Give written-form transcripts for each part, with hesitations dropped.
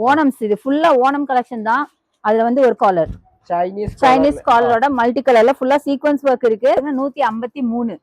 ஓணம்ஸ் இது ஃபுல்லா ஓணம் கலெக்ஷன் தான். அதுல வந்து ஒரு காலர் சைனீஸ் காலரோட மல்டி கலர்ல ஃபுல்லா சீக்வென்ஸ் ஒர்க் இருக்கு. 153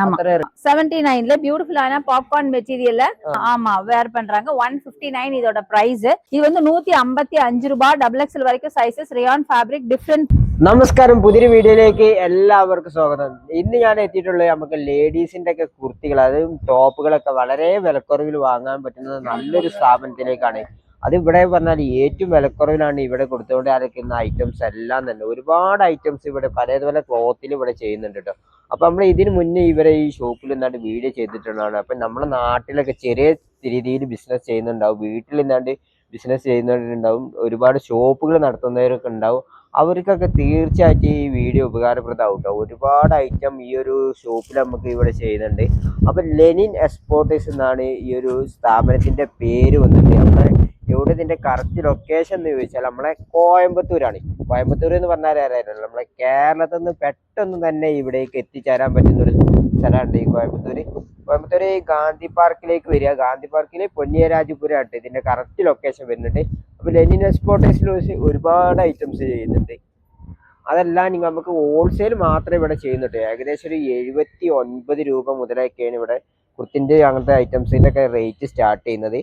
ஆமா 79ல பியூட்டிஃபுல்லான பாப்கார்ன் மெட்டீரியல்ல ஆமா வேர் பண்றாங்க. 159 இதோட பிரைஸ். இது வந்து 155 ரூபாய். டபுள் எக்ஸ்எல் வரைக்கும் சைஸஸ். Rayon fabric different. നമസ്കാരം, പുതിയൊരു വീഡിയോയിലേക്ക് എല്ലാവർക്കും സ്വാഗതം. ഇന്ന് ഞാൻ എത്തിയിട്ടുള്ളത് നമുക്ക് ലേഡീസിന്റെ ഒക്കെ കുർത്തികൾ, അതും ടോപ്പുകളൊക്കെ വളരെ വിലക്കുറവിൽ വാങ്ങാൻ പറ്റുന്ന നല്ലൊരു സ്ഥാപനത്തിലേക്കാണ്. അത് ഇവിടെ പറഞ്ഞാൽ ഏറ്റവും വിലക്കുറവിലാണ് ഇവിടെ കൊടുത്തുകൊണ്ട് ഇരിക്കുന്ന ഐറ്റംസ് എല്ലാം തന്നെ. ഒരുപാട് ഐറ്റംസ് ഇവിടെ പല ക്ലോത്തിൽ ഇവിടെ ചെയ്യുന്നുണ്ട് കേട്ടോ. അപ്പൊ നമ്മൾ ഇതിന് മുന്നേ ഇവരെ ഈ ഷോപ്പിൽ നിന്നാണ്ട് വീഡിയോ ചെയ്തിട്ടുള്ളതാണ്. അപ്പൊ നമ്മുടെ നാട്ടിലൊക്കെ ചെറിയ രീതിയിൽ ബിസിനസ് ചെയ്യുന്നുണ്ടാവും, വീട്ടിൽ നിന്നാണ്ട് ബിസിനസ് ചെയ്യുന്നവരുണ്ടാവും, ഒരുപാട് ഷോപ്പുകൾ നടത്തുന്നവരൊക്കെ ഉണ്ടാവും. അവർക്കൊക്കെ തീർച്ചയായിട്ടും ഈ വീഡിയോ ഉപകാരപ്രദമാവും കേട്ടോ. ഒരുപാട് ഐറ്റം ഈ ഒരു ഷോപ്പിൽ നമുക്ക് ഇവിടെ ചെയ്യുന്നുണ്ട്. അപ്പം ലെനിൻ എക്സ്പോർട്ടേഴ്സ് എന്നാണ് ഈ ഒരു സ്ഥാപനത്തിന്റെ പേര് വന്നിട്ട്. നമ്മളെ എവിടെ ഇതിന്റെ കറക്റ്റ് ലൊക്കേഷൻ എന്ന് ചോദിച്ചാൽ നമ്മളെ കോയമ്പത്തൂരാണ്. കോയമ്പത്തൂർ എന്ന് പറഞ്ഞാൽ അറിയാലോ, നമ്മളെ കേരളത്തിൽ നിന്ന് പെട്ടെന്ന് തന്നെ ഇവിടേക്ക് എത്തിച്ചേരാൻ പറ്റുന്ന ഒരു സ്ഥലമുണ്ട് ഈ കോയമ്പത്തൂര്. ഗാന്ധി പാർക്കിലേക്ക് വരിക. ഗാന്ധി പാർക്കിൽ പൊന്നിയരാജപുരമായിട്ട് ഇതിന്റെ കറക്റ്റ് ലൊക്കേഷൻ വരുന്നുണ്ട്. അപ്പൊ ലെനിൻ എക്സ്പോർട്ടേഴ്സിൽ ഒരുപാട് ഐറ്റംസ് ചെയ്യുന്നുണ്ട്. അതെല്ലാം നമുക്ക് ഹോൾസെയിൽ മാത്രമേ ഇവിടെ ചെയ്യുന്നുണ്ട്. ഏകദേശം ഒരു 79 രൂപ മുതലൊക്കെയാണ് ഇവിടെ കുർത്തിന്റെ അങ്ങനത്തെ ഐറ്റംസിന്റെ ഒക്കെ റേറ്റ് സ്റ്റാർട്ട് ചെയ്യുന്നത്.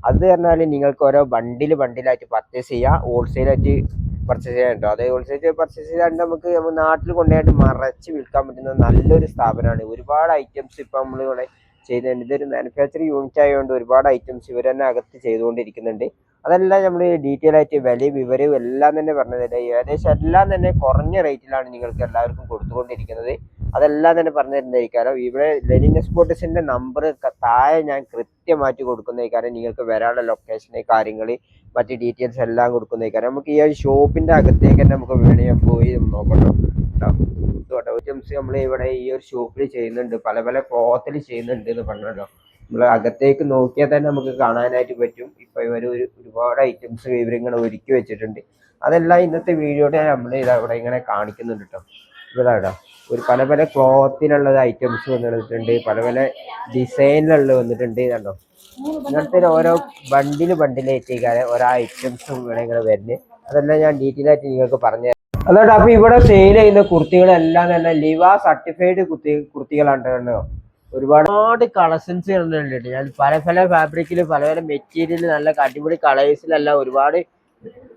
അത് പറഞ്ഞാൽ നിങ്ങൾക്ക് ഓരോ ബണ്ടിലായിട്ട് പർച്ചേസ് ചെയ്യാം, ഹോൾസെയിലായിട്ട് പർച്ചേസ് ചെയ്യാൻ കേട്ടോ. അത് ഹോൾസെയിൽ പർച്ചേസ് ചെയ്യാണ്ട് നമുക്ക് നാട്ടിൽ കൊണ്ടുപോയിട്ട് മറച്ച് വിൽക്കാൻ പറ്റുന്ന നല്ലൊരു സ്ഥാപനമാണ്. ഒരുപാട് ഐറ്റംസ് ഇപ്പൊ നമ്മൾ ഇവിടെ ചെയ്യുന്നുണ്ട്. ഇതൊരു മാനുഫാക്ചറിങ് യൂണിറ്റ് ആയതുകൊണ്ട് ഒരുപാട് ഐറ്റംസ് ഇവർ തന്നെ അകത്ത് ചെയ്തുകൊണ്ടിരിക്കുന്നുണ്ട്. അതെല്ലാം നമ്മൾ ഡീറ്റെയിൽ ആയിട്ട് വിലയും വിവരവും എല്ലാം തന്നെ പറഞ്ഞത്. ഏകദേശം എല്ലാം തന്നെ കുറഞ്ഞ റേറ്റിലാണ് നിങ്ങൾക്ക് എല്ലാവർക്കും കൊടുത്തുകൊണ്ടിരിക്കുന്നത്. അതെല്ലാം തന്നെ പറഞ്ഞു തരുന്നതായിരിക്കാരം. ഇവിടെ ലെനിൻ എക്സ്പോർട്ടേഴ്സിന്റെ നമ്പർ താഴെ ഞാൻ കൃത്യമായിട്ട് കൊടുക്കുന്നതായിരിക്കാരം. നിങ്ങൾക്ക് വരാനുള്ള ലൊക്കേഷന് കാര്യങ്ങൾ മറ്റ് ഡീറ്റെയിൽസ് എല്ലാം കൊടുക്കുന്നതായിരിക്കാരം. നമുക്ക് ഈ ഷോപ്പിന്റെ അകത്തേക്ക് തന്നെ നമുക്ക് വേണമെങ്കിൽ പോയി നോക്കട്ടോ. ഐറ്റംസ് നമ്മൾ ഇവിടെ ഈ ഒരു ഷോപ്പിൽ ചെയ്യുന്നുണ്ട്, പല ക്ലോത്തിൽ ചെയ്യുന്നുണ്ട് എന്ന് പറഞ്ഞല്ലോ. നമ്മൾ അകത്തേക്ക് നോക്കിയാൽ തന്നെ നമുക്ക് കാണാനായിട്ട് പറ്റും. ഇപ്പൊ ഇവർ ഒരുപാട് ഐറ്റംസ് ഇവരിങ്ങനെ ഒരുക്കി വെച്ചിട്ടുണ്ട്. അതെല്ലാം ഇന്നത്തെ വീഡിയോയുടെ നമ്മൾ ഇവിടെ ഇങ്ങനെ കാണിക്കുന്നുണ്ട് കേട്ടോ. ഇവിടെ ഒരു പല ക്ലോത്തിലുള്ള ഐറ്റംസ് വന്നിട്ടുണ്ട്, പല ഡിസൈനിലുള്ള വന്നിട്ടുണ്ട് കണ്ടോ. ഇങ്ങനത്തെ ഓരോ ബണ്ടിലായിട്ടേക്കാരെ ഓരോ ഐറ്റംസും ഇവിടെ ഇങ്ങനെ വരുന്നത്. അതെല്ലാം ഞാൻ ഡീറ്റെയിൽ ആയിട്ട് നിങ്ങൾക്ക് പറഞ്ഞു. അതുകൊണ്ട് അപ്പൊ ഇവിടെ സെയിൽ ചെയ്യുന്ന കുർത്തികളെല്ലാം തന്നെ ലിവ സർട്ടിഫൈഡ് കുർത്തികളാണ് കേട്ടോ. ഒരുപാട് കളക്ഷൻസ് ഉണ്ട്. ഞാൻ പല ഫാബ്രിക്കിൽ പല മെറ്റീരിയൽ നല്ല അടിപൊളി കളേഴ്സിലെല്ലാം ഒരുപാട്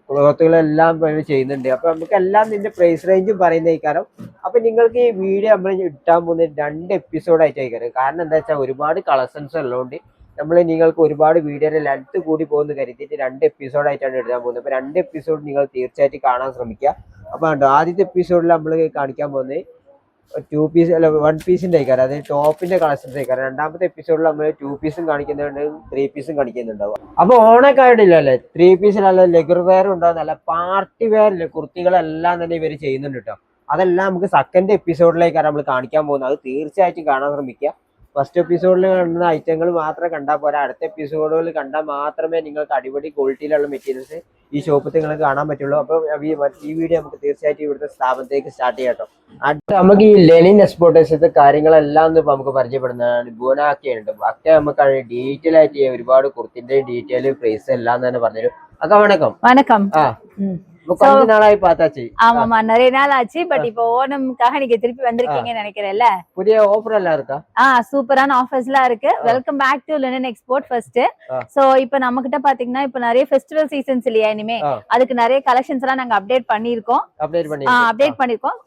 ക്ലോത്തുകളെല്ലാം ചെയ്യുന്നുണ്ട്. അപ്പൊ നമുക്ക് എല്ലാം ഇതിന്റെ പ്രൈസ് റേഞ്ചും പറയുന്നേക്കാരം. അപ്പൊ നിങ്ങൾക്ക് ഈ വീഡിയോ നമ്മൾ ഇട്ടാൻ പോകുന്ന 2 എപ്പിസോഡായിട്ട് അയക്കാറ്. കാരണം എന്താ വെച്ചാൽ ഒരുപാട് കളക്ഷൻസ് ഉള്ളതുകൊണ്ട് നിങ്ങൾക്ക് ഒരുപാട് വീഡിയോയുടെ ലെങ്ത് കൂടി പോകുന്ന കരുതിയിട്ട് 2 എപ്പിസോഡായിട്ടാണ് എടുക്കാൻ പോകുന്നത്. അപ്പൊ 2 എപ്പിസോഡ് നിങ്ങൾ തീർച്ചയായിട്ടും കാണാൻ ശ്രമിക്കുക. അപ്പൊ ആദ്യത്തെ എപ്പിസോഡിൽ നമ്മൾ കാണിക്കാൻ പോകുന്നത് 2 പീസ് അല്ല 1 പീസിന്റെ ആയിക്കാരം, അതായത് ടോപ്പിന്റെ കളക്ഷൻസ് ആയിക്കാരം. രണ്ടാമത്തെ എപ്പിസോഡിൽ നമ്മൾ 2 പീസും കാണിക്കുന്നുണ്ട്, 3 പീസും കാണിക്കുന്നുണ്ടാവും. അപ്പൊ ഓണൊക്കെ ആയിട്ടില്ലല്ലേ 3 പീസിലല്ല ലെഗർ വെയർ ഉണ്ടാവും, നല്ല പാർട്ടി വെയറിലെ കുർത്തികളെല്ലാം തന്നെ ഇവർ ചെയ്യുന്നുണ്ട് കേട്ടോ. അതെല്ലാം നമുക്ക് സെക്കൻഡ് എപ്പിസോഡിലേക്കാണ് നമ്മൾ കാണിക്കാൻ പോകുന്നത്. അത് തീർച്ചയായിട്ടും കാണാൻ ശ്രമിക്കുക. ഫസ്റ്റ് എപ്പിസോഡിൽ കാണുന്ന ഐറ്റങ്ങൾ മാത്രം കണ്ടാൽ പോരാ, അടുത്ത എപ്പിസോഡുകൾ കണ്ടാൽ മാത്രമേ നിങ്ങൾക്ക് അടിപൊളി ക്വാളിറ്റിയിലുള്ള മെറ്റീരിയൽസ് ഈ ഷോപ്പിൽ നിങ്ങൾക്ക് കാണാൻ പറ്റുള്ളൂ. അപ്പൊ ഈ വീഡിയോ നമുക്ക് തീർച്ചയായിട്ടും ഇവിടുത്തെ സ്ഥാപനത്തേക്ക് സ്റ്റാർട്ട് ചെയ്യാം കേട്ടോ. അടുത്ത നമുക്ക് ഈ ലെനിൻ എക്സ്പോർട്ടേഴ്സിന്റെ കാര്യങ്ങളെല്ലാം നമുക്ക് പരിചയപ്പെടുന്നതാണ്. ബുനാക്കയുണ്ട്, ബാക്കി നമുക്ക് ഡീറ്റെയിൽ ആയിട്ട് ഒരുപാട് കുർത്തിന്റെ ഡീറ്റെയിൽ പ്രൈസ് എല്ലാം തന്നെ പറഞ്ഞുതരും. അക്ക വണക്കം. வணக்கம். கொஞ்ச நாளாയി பார்த்தாச்சு. ஆமாமா நிறைய நாள் ஆச்சு. பட் இப்போ ஓணம்காக நீங்க திருப்பி வந்திருக்கீங்கன்னு நினைக்கிறேன்ல. புதிய ஆஃபர் எல்லாம் இருக்கா? சூப்பரான ஆஃபர்ஸ் எல்லாம் இருக்கு. Welcome back to linen export first. So இப்போ நம்ம கிட்ட பாத்தீங்கன்னா இப்போ நிறைய ஃபெஸ்டிவல் சீசன்ஸ் இல்லையா இனிமே, அதுக்கு நிறைய கலெக்ஷன்ஸ் எல்லாம் நாங்க அப்டேட் பண்ணிருக்கோம்.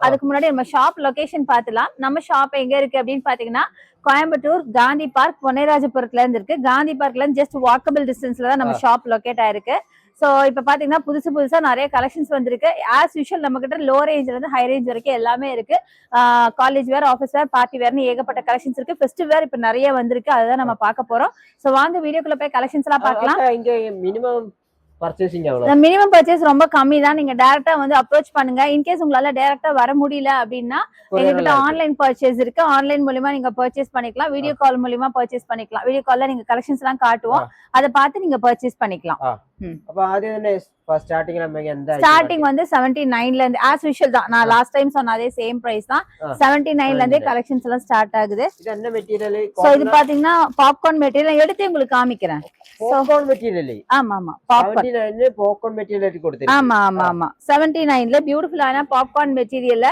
அதுக்கு முன்னாடி நம்ம ஷாப் லொகேஷன் பாத்துலாம். நம்ம ஷாப் எங்க இருக்கு அப்படின்னு பாத்தீங்கன்னா கோயம்புத்தூர் காந்தி பார்க் பொன்னைராஜபுரத்துல இருந்து இருக்கு. காந்தி பார்க்ல இருந்து ஜஸ்ட் வாக்கபிள் டிஸ்டன்ஸ்ல தான் நம்ம ஷாப் லொகேட் ஆயிருக்கு. சோ இப்ப பாத்தீங்கன்னா புதுசா நிறைய கலெக்ஷன்ஸ் வந்திருக்கு. ஆஸ் யூஷுவல் நம்ம கிட்ட லோ ரேஞ்ச்ல இருந்து ஹை ரேஞ்ச் வரைக்கும் எல்லாமே இருக்கு. College wear, office wear, party வேர்னு ஏகப்பட்ட கலெக்ஷன்ஸ் இருக்கு. ஃபெஸ்டிவ் வேர் இப்ப நிறைய வந்திருக்கு, அதுதான் நம்ம பார்க்க போறோம். சோ வாங்க வீடியோக்குள்ள போய் கலெக்ஷன்ஸ் எல்லாம் பார்க்கலாம். இங்க மினிமம் பர்ச்சேசிங் எவ்வளவு? மினிமம் பர்ச்சேஸ் ரொம்ப கம்மி தான். நீங்க டைரக்டா வந்து அப்ரோச் பண்ணுங்க. இன்கேஸ் உங்களால டைரக்டா வர முடியல அப்படின்னா எங்ககிட்ட ஆன்லைன் பர்ச்சேஸ் இருக்கு. ஆன்லைன் மூலமா நீங்க பர்ச்சேஸ் பண்ணிக்கலாம். வீடியோ கால் மூலமா பர்ச்சேஸ் பண்ணிக்கலாம். வீடியோ கால்ல நீங்க கலெக்ஷன்ஸ் எல்லாம் காட்டுவோம். அதை பார்த்து நீங்க பர்ச்சேஸ் பண்ணிக்கலாம். அப்ப அது என்ன ஸ்டார்டிங் நமக்கு எந்த ஸ்டார்டிங் வந்து 79 ல இருந்து ஆஸ் யூஷுவல் தான். நான் லாஸ்ட் டைம் சொன்ன அதே சேம் பிரைஸ் தான். 79 ல இருந்தே கலெக்ஷன்ஸ் எல்லாம் ஸ்டார்ட் ஆகுது. இது என்ன மெட்டீரியல்? சோ இது பாத்தீங்கன்னா பாப்கார்ன் மெட்டீரியல் எடுத்து உங்களுக்கு காமிக்கிறேன். Popcorn material. ஆமா ஆமா பாப்கார்ன் 79 பாப்கார்ன் மெட்டீரியல் எடுத்து கொடுத்திருக்கீங்க. ஆமா ஆமா ஆமா 79 ல பியூட்டிஃபுல்லான பாப்கார்ன் மெட்டீரியல்ல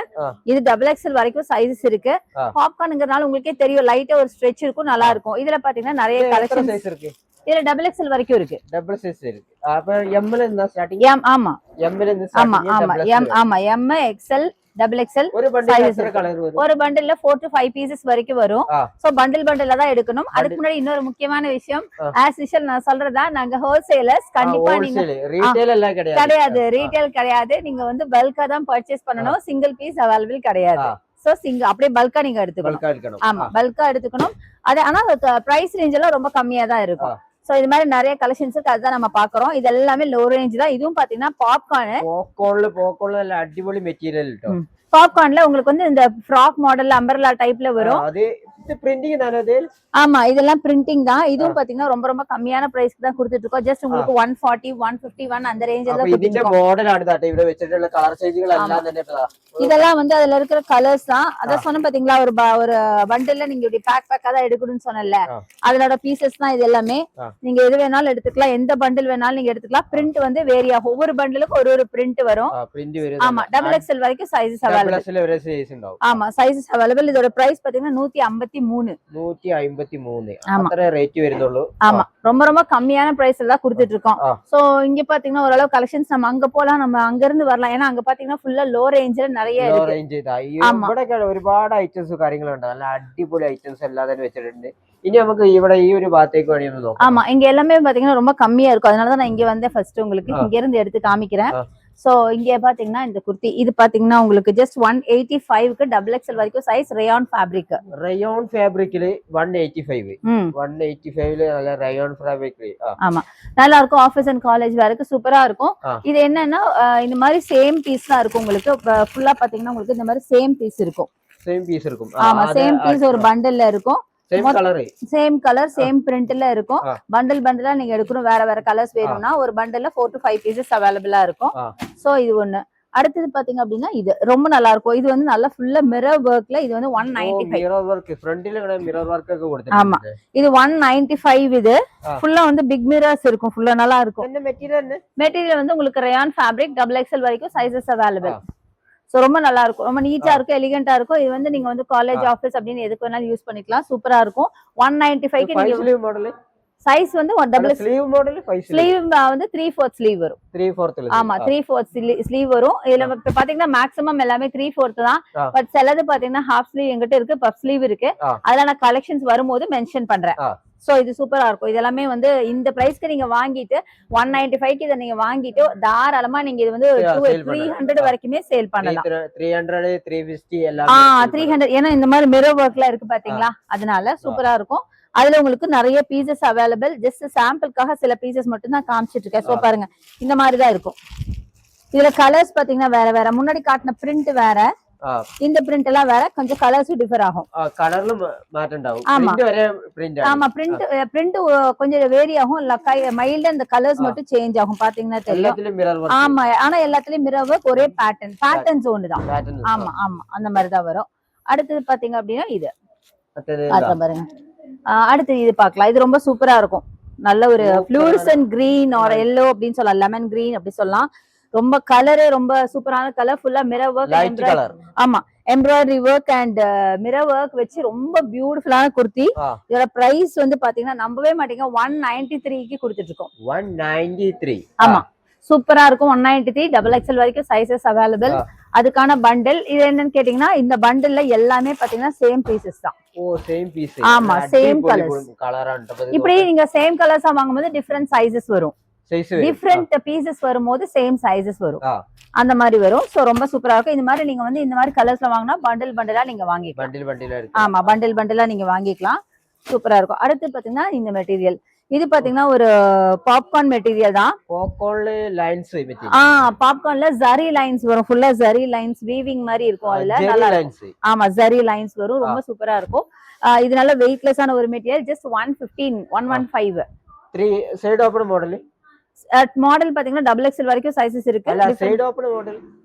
இது XXL வரைக்கும் சைஸஸ் இருக்கு. பாப்கார்ன்ங்கறனால உங்களுக்கே தெரியும் லைட்டா ஒரு ஸ்ட்ரெச் இருக்கும், நல்லா இருக்கும். இதுல பாத்தீங்கன்னா நிறைய கலெக்ஷன்ஸ் சைஸ் இருக்கு. இதுல XXL வரைக்கும் இருக்கு. டபுள் சைஸ் இருக்கு. அப்ப M ல இருந்தா ஸ்டார்டிங். M ஆமா M ல இருந்து ஆமா ஆமா M ஆமா M XL XXL ஒரு பண்டில் எத்தனை கலர் வரும்? ஒரு பண்டில்ல 4 to 5 பீசஸ் வரைக்கும் வரும். சோ பண்டில் தான் எடுக்கணும். அதுக்கு முன்னாடி இன்னொரு முக்கியமான விஷயம், ஆஸ் யூஷுவல் நான் சொல்றதா, நாங்க ஹோல்சேலர்ஸ். கண்டிப்பா நீங்க ரீட்டைல் எல்லாம் கிடையாது, ரீட்டைல் கிடையாது. நீங்க வந்து பல்கா தான் பர்ச்சேஸ் பண்ணணும். சிங்கிள் பீஸ் அவைலபிள் கிடையாது. சோ அப்படியே பல்கா நீங்க எடுத்துக்கணும். ஆமா பல்கா எடுத்துக்கணும். அது ஆனா பிரைஸ் ரேஞ்ச் எல்லாம் ரொம்ப கம்மியா தான் இருக்கும். சோ இது மாதிரி நிறைய கலெக்ஷன்ஸ் இருக்கு, அதுதான் நம்ம பாக்குறோம். இது எல்லாமே லோ ரேஞ்ச் தான். இதுவும் பாத்தீங்கன்னா பாப்கார்ன்ல அடிபொலி மெட்டீரியல். பாப்கார்ன்ல உங்களுக்கு வந்து இந்த ஃப்ராக் மாடல் அம்பர்லா டைப்ல வரும். அது இது பிரிண்டிங் தானே அது? ஆமா இதெல்லாம் பிரிண்டிங் தான். இதுவும் பாத்தீங்கன்னா ரொம்ப ரொம்ப கம்மியான பிரைஸ்க்கு தான் கொடுத்துட்டு இருக்கோம். ஜஸ்ட் உங்களுக்கு 140 151 அந்த ரேஞ்சில தான் கொடுத்துட்டு இருக்கோம். மாடல் ஆடுதாட்ட இவர வெச்சிட்டுள்ள கலர் சைஸ்கள் எல்லாம் தானே இப்ப. இதெல்லாம் வந்து அதுல இருக்கிற கலர்ஸ் தான். அத சொன்ன பாத்தீங்களா, ஒரு பண்டில்ல நீங்க இப்படி பேக்கா தான் எடுக்கணும்னு சொன்னல, அதோட பீசஸ் தான் இது எல்லாமே. நீங்க எது வேணாலும் எடுத்துக்கலாம், எந்த பண்டில் வேணாலும் நீங்க எடுத்துக்கலாம். பிரிண்ட் வந்து வேரி ஆகும். ஒவ்வொரு பண்டிலுக்கு ஒரு பிரிண்ட் வரும். ஆமா XXL வரைக்கும் சைஸஸ் அவைலபிள். ஆமா சைஸஸ் அவைலபிள். இதோட பிரைஸ் பாத்தீங்கன்னா 153. அത്ര ரேட் വരുന്നുള്ളൂ. ஆமா ரொம்ப ரொம்ப கம்மியான பிரைஸ்ல தான் கொடுத்துட்டு இருக்கோம். சோ இங்க பாத்தீங்கன்னா ஓரளவு கலெக்ஷன்ஸ் நம்ம அங்க போலாம், நம்ம அங்க இருந்து வரலாம். ஏன்னா அங்க பாத்தீங்கன்னா ஃபுல்லா லோ ரேஞ்சில நிறைய இருக்கு. ഇവിടെ ഒരുപാട് ഐറ്റംസ് കാര്യങ്ങളുണ്ട്. നല്ല അടിപൊളി ഐറ്റംസ് എല്ലാം തന്നെ വെച്ചിട്ടുണ്ട്. ഇനി നമുക്ക് ഇവിടെ ഈ ഒരു ഭാഗത്തേക്ക് വേണമെന്ന് നോക്കാം. ஆமா இங்க எல்லாமே பாத்தீங்கன்னா ரொம்ப கம்மியா இருக்கும். அதனால தான் நான் இங்க வந்து ஃபர்ஸ்ட் உங்களுக்கு இங்க இருந்து எடுத்து காமிக்கிறேன். சோ இங்க பாத்தீங்கன்னா இந்த குர்த்தி இது பாத்தீங்கன்னா உங்களுக்கு ஜஸ்ட் 185 க்கு XXL வரைக்கும் சைஸ் ரயான் ஃபேப்ரிக். ரயான் ஃபேப்ரிக்ல 185. 185 ல நல்ல ரயான் ஃபேப்ரிக். ஆமா நல்லா இருக்கும். ஆபீஸ் அண்ட் காலேஜ் வேருக்கு சூப்பரா இருக்கும். இது என்னன்னா இந்த மாதிரி சேம் பீஸ் தான் இருக்கும். உங்களுக்கு ஃபுல்லா பாத்தீங்கன்னா உங்களுக்கு இந்த மாதிரி சேம் பீஸ் இருக்கும். ஆமா சேம் பீஸ் ஒரு பண்டில்ல இருக்கும். சேம் கலர் சேம் பிரிண்ட்ல இருக்கும். பண்டிலா நீங்க எடுக்கணும். வேற வேற கலர்ஸ் வேணும்னா ஒரு பண்டில்ல 4 to 5 பீசஸ் அவைலபிளா இருக்கும். சோ இது ஒண்ணு. அடுத்தது பாத்தீங்க அப்படின்னா இது ரொம்ப நல்லா இருக்கும். இது வந்து நல்லா ஃபுல்லா மிரர் ஒர்க்ல. இது வந்து 195. மிரர் ஒர்க் ஃப்ரண்ட்ல மிரர் ஒர்க் கொடுத்திருக்காங்க. ஆமா இது 195. இது ஃபுல்லா வந்து பிக் மிரர்ஸ் இருக்கும். ஃபுல்லா நல்லா இருக்கும். என்ன மெட்டீரியல் வந்து உங்களுக்கு ரயான் ஃபேப்ரிக் XXL வரைக்கும் சைஸஸ் அவைலபிள். சோ ரொம்ப நல்லா இருக்கும். ரொம்ப நீட்டா இருக்கும், எலிகண்டா இருக்கும். இது வந்து நீங்க வந்து காலேஜ் ஆபீஸ் அப்படின்னு எதுக்கு வேணாலும் யூஸ் பண்ணிக்கலாம். சூப்பரா இருக்கும். 195 க்கு நீங்க ஸ்லீவ் மாடல் சைஸ் வந்து டபுள் ஸ்லீவ் மாடல் 5 ஸ்லீவ் வந்து 3/4 ஸ்லீவ் வரும். 3/4 ஆமா 3/4 ஸ்லீவ் வரும். இதுல பாத்தீங்கன்னா மேக்ஸிமம் எல்லாமே 3/4 தான். பட் சிலது பாத்தீங்கன்னா ஹாஃப் ஸ்லீவ் எங்கிட்ட இருக்கு, பஃப் ஸ்லீவ் இருக்கு. அதெல்லாம் நான் கலெக்ஷன்ஸ் வரும்போது மென்ஷன் பண்றேன். சோ இது சூப்பரா இருக்கும். இதெல்லாமே வந்து இந்த பிரைஸ்க்கு நீங்க வாங்கிட்டு 195 க்கு இத நீங்க வாங்கிட்டு தாராளமா நீங்க இது வந்து 300 வரைக்குமே சேல் பண்ணலாம். 300 350 எல்லாம் 300. ஏன்னா இந்த மாதிரி மிரர் ஒர்க்ல இருக்கு பாத்தீங்களா, அதனால சூப்பரா இருக்கும். அதுல உங்களுக்கு நிறைய பீசஸ் அவைலபிள். ஜஸ்ட் சாம்பிளுக்காக சில பீசஸ் மட்டும் தான் காமிச்சிட்டு இருக்கேன். சோ பாருங்க இந்த மாதிரி தான் இருக்கும். இதுல கலர்ஸ் பாத்தீங்கன்னா வேற வேற. முன்னாடி காட்டின பிரிண்ட் வேற, இந்த பிரிண்ட் எல்லாம் வேற. கொஞ்சம் கலர்ஸ் டிஃபர் ஆகும். கலர்ல மாற்றண்டாகும். பிரிண்ட் வேற பிரிண்ட். ஆமா பிரிண்ட் கொஞ்சம் வேரி ஆகும். மைல்டா இந்த கலர்ஸ் மட்டும் சேஞ்ச் ஆகும். பாத்தீங்கன்னா தெரியும். ஆமா ஆனா எல்லாத்துலயும் மிரர் ஒர்க், ஒரே பேட்டர்ன்ஸ் ஒண்ணுதான். ஆமா ஆமா அந்த மாதிரி தான் வரும். அடுத்தது பாத்தீங்க அப்படின்னா இது பாருங்க. அடுத்து இது பார்க்கலாம். இது ரொம்ப சூப்பரா இருக்கும். நல்ல ஒரு ஃப்ளூரசன்ட் கிரீன் ஆர் எல்லோ அப்படின்னு சொல்லலாம், லெமன் கிரீன் அப்படி சொல்லலாம். ரொம்ப கலரு ரொம்ப சூப்பரான கலர். ஃபுல்லா மிரர் ஒர்க், ஆமா embroidery work and mirror work வச்சு ரொம்ப பியூட்டிஃபுல்லான குர்த்தி. இதோட பிரைஸ் வந்து பாத்தீங்கன்னா நம்பவே மாட்டீங்க, 193 க்கு கொடுத்துட்டு இருக்கோம். 193. ஆமா சூப்பரா இருக்கும். 193 XXL வரைக்கும் சைஸஸ் அவைலபிள். அதுக்கான பண்டில் இது என்னன்னு கேட்டீங்கன்னா, இந்த பண்டில்ல எல்லாமே பாத்தீங்கன்னா சேம் பீசஸ் தான். Same piece. ஆமா சேம் கலர்ஸ். இப்படி நீங்க சேம் கலர்ஸா வாங்கும்போது டிஃபரண்ட் சைஸஸ் வரும். டிஃபரண்ட் பீசஸ் வரும்போது சேம் சைஸஸ் வரும். அந்த மாதிரி வரும். சோ ரொம்ப சூப்பரா இருக்கும். இந்த மாதிரி நீங்க வந்து இந்த மாதிரி கலர்ஸ்ல வாங்கினா பண்டிலா நீங்க வாங்கிக்கலாம். ஆமா பண்டிலா நீங்க வாங்கிக்கலாம். சூப்பரா இருக்கும். அடுத்து பாத்தீங்கன்னா இந்த மெட்டீரியல். இது பாத்தீங்கன்னா ஒரு பாப்கார்ன் மெட்டீரியல் தான். பாப்கார்ன்ல லைன்ஸ் பாப்கார்ன்ல ஜரி லைன்ஸ் வரும், ஃபுல்லா ஜரி லைன்ஸ் வீவிங் மாதிரி இருக்கும். அதுல நல்லா இருக்கும். ஆமா, ஜரி லைன்ஸ் வரும், ரொம்ப சூப்பரா இருக்கும். இது நல்ல வெயிட்லெஸ்ஸான ஒரு material. Just 115 115. 3 side open model பாத்தீங்கன்னா டபுள் எக்ஸ்எல் வரைக்கும் சைஸஸ் இருக்கு. Side open model,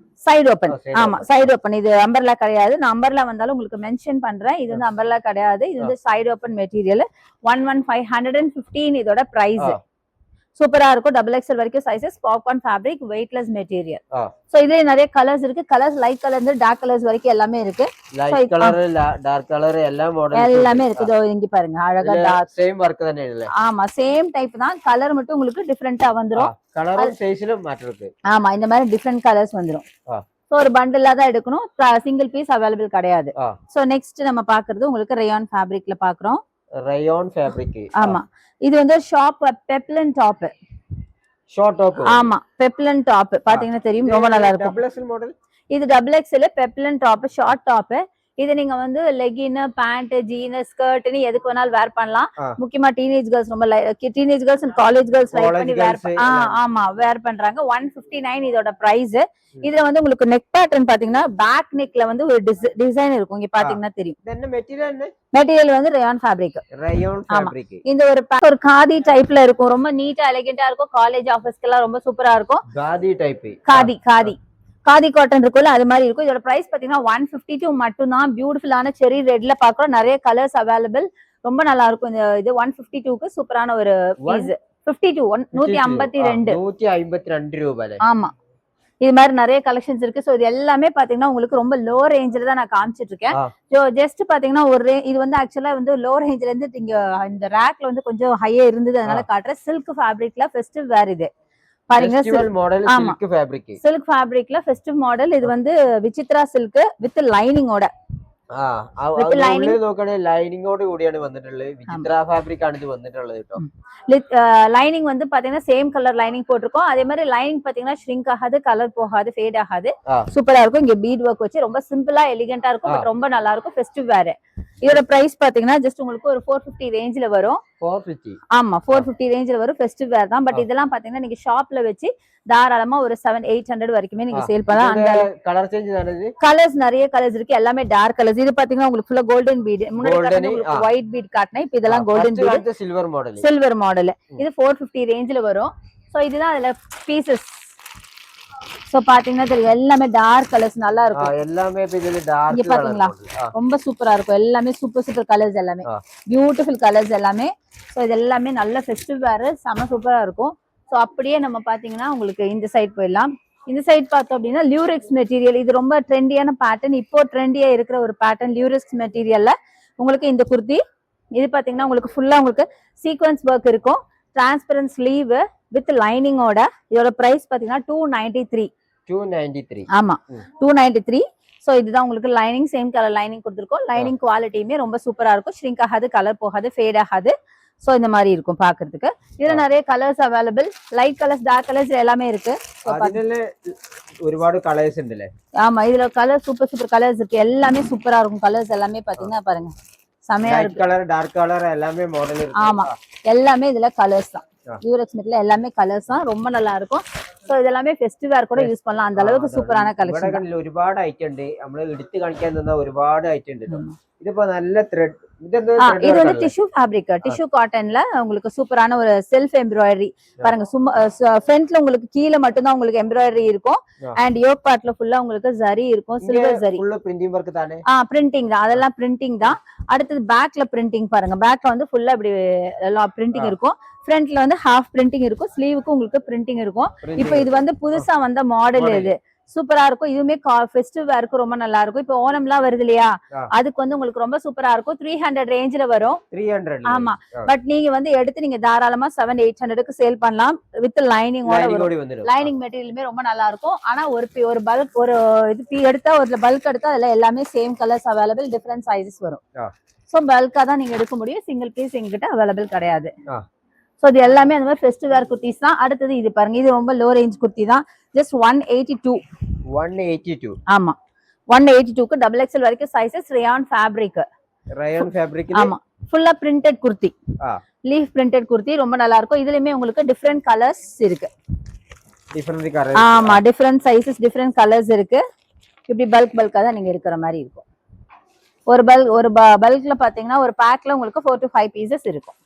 side open. ஆமா, சைடு ஓபன். இது அம்பர்லா கிடையாது. நான் அம்பர்லா வந்தாலும் உங்களுக்கு மென்ஷன் பண்றேன். இது வந்து அம்பர்லா கிடையாது. இது வந்து சைடு ஓபன் மெட்டீரியல். 115 இதோட பிரைஸ். சூப்பரா இருக்கும். டபுள் எக்ஸ்எல் வரைக்கும் sizes. Popcorn fabric, weightless material. So இதுல நிறைய கலர்ஸ் இருக்கு. கலர்ஸ் லைட் கலர்ல இருந்து டார்க் கலர்ஸ் வரைக்கும் எல்லாமே இருக்கு. லைட் கலர், டார்க் கலர் எல்லாமே இருக்கு. இதோ இங்க பாருங்க, அழகா டார்க் சேம் வர்க் தானே இல்ல? ஆமா, சேம் டைப் தான். கலர் மட்டும் உங்களுக்கு டிஃபரெண்டா வந்துரும். கலரும் சைஸ்ல மாற்றம் இருக்கு. ஆமா, இந்த மாதிரி டிஃபரெண்ட் கலர்ஸ் வந்துரும். சோ ஒரு பண்டிலா தான் எடுக்கணும். சிங்கிள் பீஸ் அவைலபிள் கிடையாது. சோ நெக்ஸ்ட் நம்ம பாக்குறது உங்களுக்கு ரயான் ஃபேப்ரிக்ல பாக்குறோம். Rayon fabric. ஆமா, இது வந்து shop peplum top. Short top. ஆமா, பெப்லன் டாப் பாத்தீங்கன்னா தெரியும், ரொம்ப நல்லா இருக்கும். Double XL model. இது double XL peplum top, short top. இது நீங்க வந்து லெகின், பேண்ட், ஜீன், ஸ்கர்ட்னு எதுக்கு வேணாலும் வேர் பண்ணலாம். முக்கியமா டீனேஜ் கேர்ள்ஸ், ரொம்ப teenage girls and college girls like பண்ணி வேர் பண்றாங்க. 159 இதோட பிரைஸ். இதுல வந்து உங்களுக்கு நெக் பேட்டர்ன் பாத்தீங்கன்னா பேக் நெக்ல வந்து ஒரு டிசைன் இருக்கும். இங்க பாத்தீங்கன்னா தெரியும். என்ன மெட்டீரியல் வந்து ரயான் ஃபேப்ரிக். இந்த ஒரு காதி டைப்ல இருக்கும். ரொம்ப நீட்டா எலிகென்ட்டா இருக்கும். காலேஜ் ஆபீஸ்க்கு எல்லாம் ரொம்ப சூப்பரா இருக்கும். காதி டைப். காதி காட்டன் இருக்குல்ல, அது மாதிரி இருக்கும். இதோட பிரைஸ் பாத்தீங்கன்னா 152 மட்டும் தான். பியூட்டிஃபுல்லான செரி ரெட்ல பாக்குறோம். நிறைய கலர்ஸ் அவைலபிள். ரொம்ப நல்லா இருக்கும். இது 152க்கு சூப்பரான ஒரு பீஸ். 52 152 ரூபாய். ஆமா, இது மாதிரி நிறைய கலெக்ஷன்ஸ் இருக்கு. சோ இது எல்லாமே பாத்தீங்கன்னா உங்களுக்கு ரொம்ப லோ ரேஞ்சில தான் நான் காமிச்சிட்டு இருக்கேன். சோ ஜஸ்ட் பாத்தீங்கன்னா இது வந்து ஆக்சுவலா வந்து லோ ரேஞ்சில இருந்து இங்க இந்த ரேக்ல வந்து கொஞ்சம் ஹையா இருந்தது, அதனால காட்டுறேன். சில்க் ஃபேப்ரிக்ல ஃபெஸ்டிவ் வேர். இது பாருங்க, சில்க் ஃபேப்ரிக்ல ஃபெஸ்டிவ் மாடல். இது வந்து விசித்ரா சில்க் வித் லைனிங்கோட. லைனிங் வந்து பாத்தீங்கன்னா சேம் கலர் லைனிங் போட்டிருக்கோம். அதே மாதிரி லைனிங் பாத்தீங்கன்னா ஷ்ரிங்க் ஆகாது, கலர் போகாது, ஃபேட் ஆகாது. சூப்பரா இருக்கும். இங்க பீட் ஒர்க் வச்சு ரொம்ப சிம்பிளா எலிகென்ட்டா இருக்கும். பட் ரொம்ப நல்லா இருக்கும். ஃபெஸ்டிவ் வேர். இதோட பிரைஸ் பாத்தீங்கன்னா ஜஸ்ட் உங்களுக்கு ஒரு 450 ரேஞ்சில வரும். 450. ஆமா, 450 ரேஞ்சில வரும். ஃபெஸ்டிவ் வேர் தான். பட் இதெல்லாம் பாத்தீங்கன்னா நீங்க ஷாப்ல வச்சு தாராளமா ஒரு 700-800 வரைக்குமே நீங்க சேல் பண்ணலாம். அந்த கலர் சேஞ்ச் தானே? கலர்ஸ் நிறைய கலர்ஸ் இருக்கு. எல்லாமே டார்க் கலர்ஸ். இது பாத்தீங்கன்னா உங்களுக்கு ஃபுல்லா கோல்டன் பீட். முன்னாடி உங்களுக்கு ஒயிட் பீட் காட்னா, இப்போ இதெல்லாம் கோல்டன் பீட், சில்வர் மாடல். இது 450 ரேஞ்சில வரும். சோ இதுதான் அதுல பீசஸ். சோ பாத்தீங்கன்னா தெரியும், எல்லாமே டார்க் கலர்ஸ் நல்லா இருக்கும். எல்லாமே இதுல டார்க். இங்க பாத்தீங்களா, ரொம்ப சூப்பரா இருக்கும். எல்லாமே சூப்பர் கலர்ஸ், எல்லாமே பியூட்டிஃபுல் கலர்ஸ் எல்லாமே. சோ இது எல்லாமே நல்ல ஃபெஸ்டிவ் வேர், செம சூப்பரா இருக்கும். சோ அப்படியே நம்ம பாத்தீங்கன்னா உங்களுக்கு இந்த சைட் போயிடலாம். இந்த சைட் பார்த்தோம் அப்படின்னா லியூரெக்ஸ் மெட்டீரியல். இது ரொம்ப ட்ரெண்டியான பேட்டர்ன். இப்போ ட்ரெண்டியா இருக்கிற ஒரு பேட்டர்ன் லியூரெக்ஸ் மெட்டீரியல்ல உங்களுக்கு இந்த குர்த்தி. இது பாத்தீங்கன்னா உங்களுக்கு ஃபுல்லா உங்களுக்கு சீக்வன்ஸ் ஒர்க் இருக்கும். டிரான்ஸ்பரண்ட் ஸ்லீவ் வித் லைனிங்கோட. இதோட பிரைஸ் பாத்தீங்கன்னா 293. ஆமா, 293. சோ இதுதான் உங்களுக்கு லைனிங். சேம் கலர் லைனிங் கொடுத்துருக்கோம். லைனிங் குவாலிட்டியுமே ரொம்ப சூப்பரா இருக்கும். ஷ்ரிங்க் ஆகாது, கலர் போகாது, ஃபேட் ஆகாது. சோ இந்த மாதிரி இருக்கும் பாக்குறதுக்கு. இதுல நிறைய colours available. Light colours, dark colours எல்லாமே இருக்கு. ഒരുപാട് கலர்ஸ் உண்டுல. ஆமா, இதுல கலர் சூப்பர் கலர்ஸ் இருக்கு. எல்லாமே சூப்பரா இருக்கும். கலர்ஸ் எல்லாமே பாத்தீங்கன்னா பாருங்க, செமையா இருக்கு. கலர், டார்க் கலர் எல்லாமே மாடல் இருக்கு. ஆமா, எல்லாமே இதுல கலர்ஸ் தான். லியூரெக்ஸ் மெட்டீரியல் எல்லாமே கலர்ஸ் தான். ரொம்ப நல்லா இருக்கும். சோ இதெல்லாமே ஃபெஸ்டிவ் வேர் கூட யூஸ் பண்ணலாம். அந்த அளவுக்கு சூப்பரான கலெக்ஷன். ഒരുപാട് ഐറ്റം ഉണ്ട്. നമ്മൾ എടുത്തു കാണിക്കാൻ തന്ന ഒരുപാട് ഐറ്റം ഉണ്ട്. ഇതിപ്പോ നല്ല த்ரெட். இது வந்து டிஷ்யூ ஃபேப்ரிக். டிஷ்யூ காட்டன்ல உங்களுக்கு சூப்பரான ஒரு செல்ஃப் எம்ப்ராய்டரி பாருங்க. ஃப்ரண்ட்ல உங்களுக்கு கீழே மட்டும் தான் உங்களுக்கு எம்ப்ராய்டரி இருக்கும். அண்ட் யோக் பார்ட்ல ஃபுல்லா உங்களுக்கு ஜரி இருக்கும், சில்வர் ஜரி. ஃபுல்லா பிரிண்டிங் வர்க் தானே? பிரிண்டிங் தான். அதெல்லாம் பிரிண்டிங் தான். அடுத்து பேக்ல பிரிண்டிங் பாருங்க. பேக்ல வந்து ஃபுல்லா இப்படி எல்லாம் பிரிண்டிங் இருக்கும். ஃப்ரண்ட்ல வந்து ஹாஃப் பிரிண்டிங் இருக்கும். ஸ்லீவுக்கு உங்களுக்கு பிரிண்டிங் இருக்கும். இப்போ இது வந்து புதுசா வந்த மாடல். இது சூப்பரா இருக்கும். இதுவுமே ஃபெஸ்டிவ் வேருக்கு ரொம்ப நல்லா இருக்கும். இப்போ ஓணம்லாம் வருது இல்லையா, அதுக்கு வந்து உங்களுக்கு ரொம்ப சூப்பரா இருக்கும். 300 ரேஞ்சில வரும். 300. ஆமா, பட் நீங்க வந்து எடுத்து நீங்க தாராளமா 700-800க்கு சேல் பண்ணலாம். வித் லைனிங்கோட வரும். லைனிங் மெட்டீரியலுமே ரொம்ப நல்லா இருக்கும். ஆனா ஒரு பல்க் ஒரு இது எடுத்தா, ஒரு பல்க் எடுத்தா அதுல எல்லாமே same colours available, different sizes வரும். சோ பல்கா தான் நீங்க எடுக்க முடியும். சிங்கிள் பீஸ் எங்ககிட்ட அவைலபிள் கிடையாது. சோ இது எல்லாமே அந்த மாதிரி ஃபெஸ்டிவ் வேர் குர்த்திஸ் தான். அடுத்தது இது பாருங்க, இது ரொம்ப லோ ரேஞ்ச் குர்த்தி தான். ஜஸ்ட் 182. ஆமா, 182க்கு டபுள் எக்ஸ்எல் வரைக்கும் சைஸஸ். Rayon fabric. ஆமா, ஃபுல்லா printed kurti. Leaf printed kurti ரொம்ப நல்லா இருக்கும். இதுலயுமே உங்களுக்கு டிஃபரெண்ட் கலர்ஸ் இருக்கு. Different colours. ஆமா, டிஃபரெண்ட் சைஸஸ், டிஃபரெண்ட் கலர்ஸ் இருக்கு. இப்படி பல்கா தான் நீங்க எடுக்கிற மாதிரி இருக்கும். ஒரு பல்க்ல பாத்தீங்கன்னா ஒரு பேக்ல உங்களுக்கு 4 to 5 பீசஸ் இருக்கும்.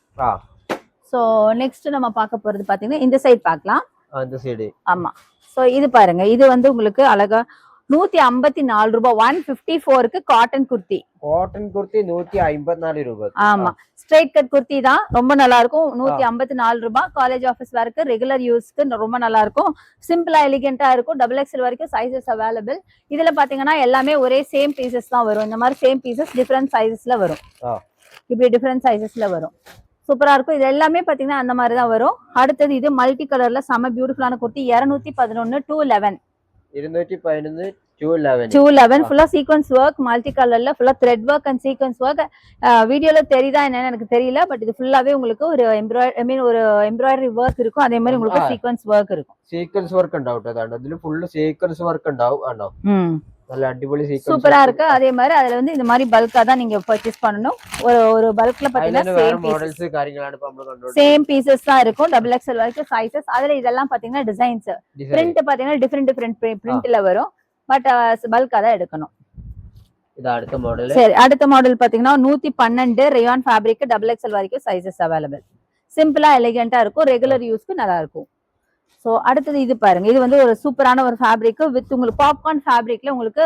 சோ நெக்ஸ்ட் நம்ம பார்க்க போறது பாத்தீங்கன்னா இந்த சைடு பார்க்கலாம். அந்த சைடு. ஆமா. சோ இது பாருங்க, இது வந்து உங்களுக்கு அழகா 154 ரூபாய் 154க்கு காட்டன் குர்த்தி. காட்டன் குர்த்தி 154 ரூபாய். ஆமா, ஸ்ட்ரைட் கட் குர்த்தி தான், ரொம்ப நல்லா இருக்கும். 154 ரூபாய். காலேஜ் ஆபீஸ் வேர்க்கு, ரெகுலர் யூஸ்க்கு ரொம்ப நல்லா இருக்கும். சிம்பிளா எலிகென்ட்டா இருக்கும். XXL வரைக்கும் சைஸஸ் அவைலபிள். இதுல பாத்தீங்கன்னா எல்லாமே ஒரே சேம் பீசஸ் தான் வரும். இந்த மாதிரி சேம் பீசஸ் டிஃபரெண்ட் சைஸஸ்ல வரும். இப்படி டிஃபரெண்ட் சைஸஸ்ல வரும். சூப்பரா இருக்கும். இது எல்லாமே பாத்தீங்கன்னா அந்த மாதிரி தான் வரும். அடுத்தது இது மல்டி கலர்ல செம பியூட்டிஃபுல்லான குர்த்தி 211 211 211 ஃபுல்லா சீக்வென்ஸ் ஒர்க், மல்டி கலர்ல ஃபுல்லா thread work and sequence work. வீடியோல தெரியுதா என்னன்னு எனக்கு தெரியல, பட் இது ஃபுல்லாவே உங்களுக்கு ஒரு எம்ப்ராய்டரி ஒர்க் இருக்கும். அதே மாதிரி உங்களுக்கு சீக்வென்ஸ் ஒர்க் இருக்கும். സീക്വൻസ് വർക്ക് ഉണ്ടാവും അതാണ് അതില് ഫുള്ള് സീക്വൻസ് വർക്ക് ഉണ്ടാവും ആണോ നല്ല അടിപൊളി സീക്വൻസ് சூப்பரா இருக்கு. அதே மாதிரி அதுல வந்து இந்த மாதிரி பல்கா தான் நீங்க பர்ச்சேஸ் பண்ணனும். ஒரு பல்க்ல பாத்தீங்கன்னா சேம் மாடல்ஸ் காரியங்களான இப்ப நம்ம கண்ட்ரோல் சேம் பீசஸ் தான் இருக்கும். XXL வரைக்கும் சைஸஸ். அதுல இதெல்லாம் பாத்தீங்கன்னா டிசைன்ஸ், பிரிண்ட் பாத்தீங்கன்னா டிஃபரெண்ட் பிரிண்ட்ல வரும். பட் பல்கா தான் எடுக்கணும். இது அடுத்த மாடல். சரி, அடுத்த மாடல் பாத்தீங்கன்னா 112 ரயான் ஃபேப்ரிக் XXL வரைக்கும் சைஸஸ் அவைலபிள். சிம்பிளா எலிகென்ட்டா இருக்கும். ரெகுலர் யூஸ்க்கு நல்லா இருக்கும். சோ அடுத்தது இது பாருங்க, இது வந்து ஒரு சூப்பரான ஒரு ஃபேப்ரிக் வித் உங்களுக்கு பாப்கார்ன் ஃபேப்ரிக்ல உங்களுக்கு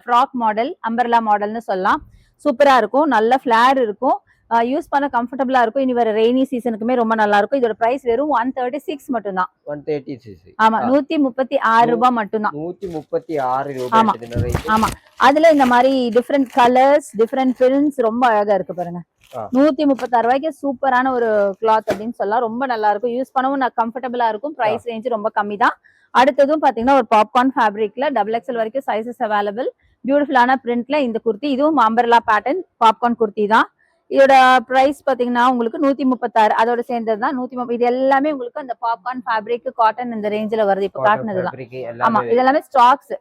ஃப்ராக் மாடல், அம்பர்லா மாடல்னு சொல்லலாம். சூப்பரா இருக்கும். நல்ல ஃபிளேர் இருக்கும். யூஸ் பண்ண கம்ஃபர்டபுளா இருக்கும். இனி வர ரெய்னி சீசனுக்குமே ரொம்ப நல்லா இருக்கும். இதோட பிரைஸ் வெறும் 136 மட்டும் தான். 136. ஆமா, 136 ரூபாய் மட்டும் தான். 136 ரூபாய். ஆமா, அதுல இந்த மாதிரி டிஃபரெண்ட் கலர்ஸ், டிஃபரெண்ட் பிரிண்ட்ஸ் ரொம்ப அழகா இருக்கு பாருங்க. 136 ரூபாய்க்கு சூப்பரான ஒரு கிளாத் அப்படின்னு சொல்லலாம். ரொம்ப நல்லா இருக்கும். யூஸ் பண்ணவும் கம்ஃபர்டபுளா இருக்கும். பிரைஸ் ரேஞ்ச் ரொம்ப கம்மி தான். அடுத்ததும் பாத்தீங்கன்னா ஒரு பாப்கார்ன் ஃபேப்ரிக்ல XXL வரைக்கும் சைஸஸ் அவைலபிள். பியூட்டிஃபுல்லான பிரிண்ட்ல இந்த குர்த்தி. இதுவும் அம்பர்லா பேட்டர்ன் பாப்கார்ன் குர்த்தி தான். இதோட பிரைஸ் பாத்தீங்கன்னா உங்களுக்கு 136. அதோட சேர்ந்தது தான் 130. இது எல்லாமே உங்களுக்கு அந்த பாப்கார்ன் ஃபேப்ரிக், காட்டன் இந்த ரேஞ்சில வருது. இப்ப காட்டுனதுதான். ஆமா, இதெல்லாமே ஸ்டாக்ஸ்.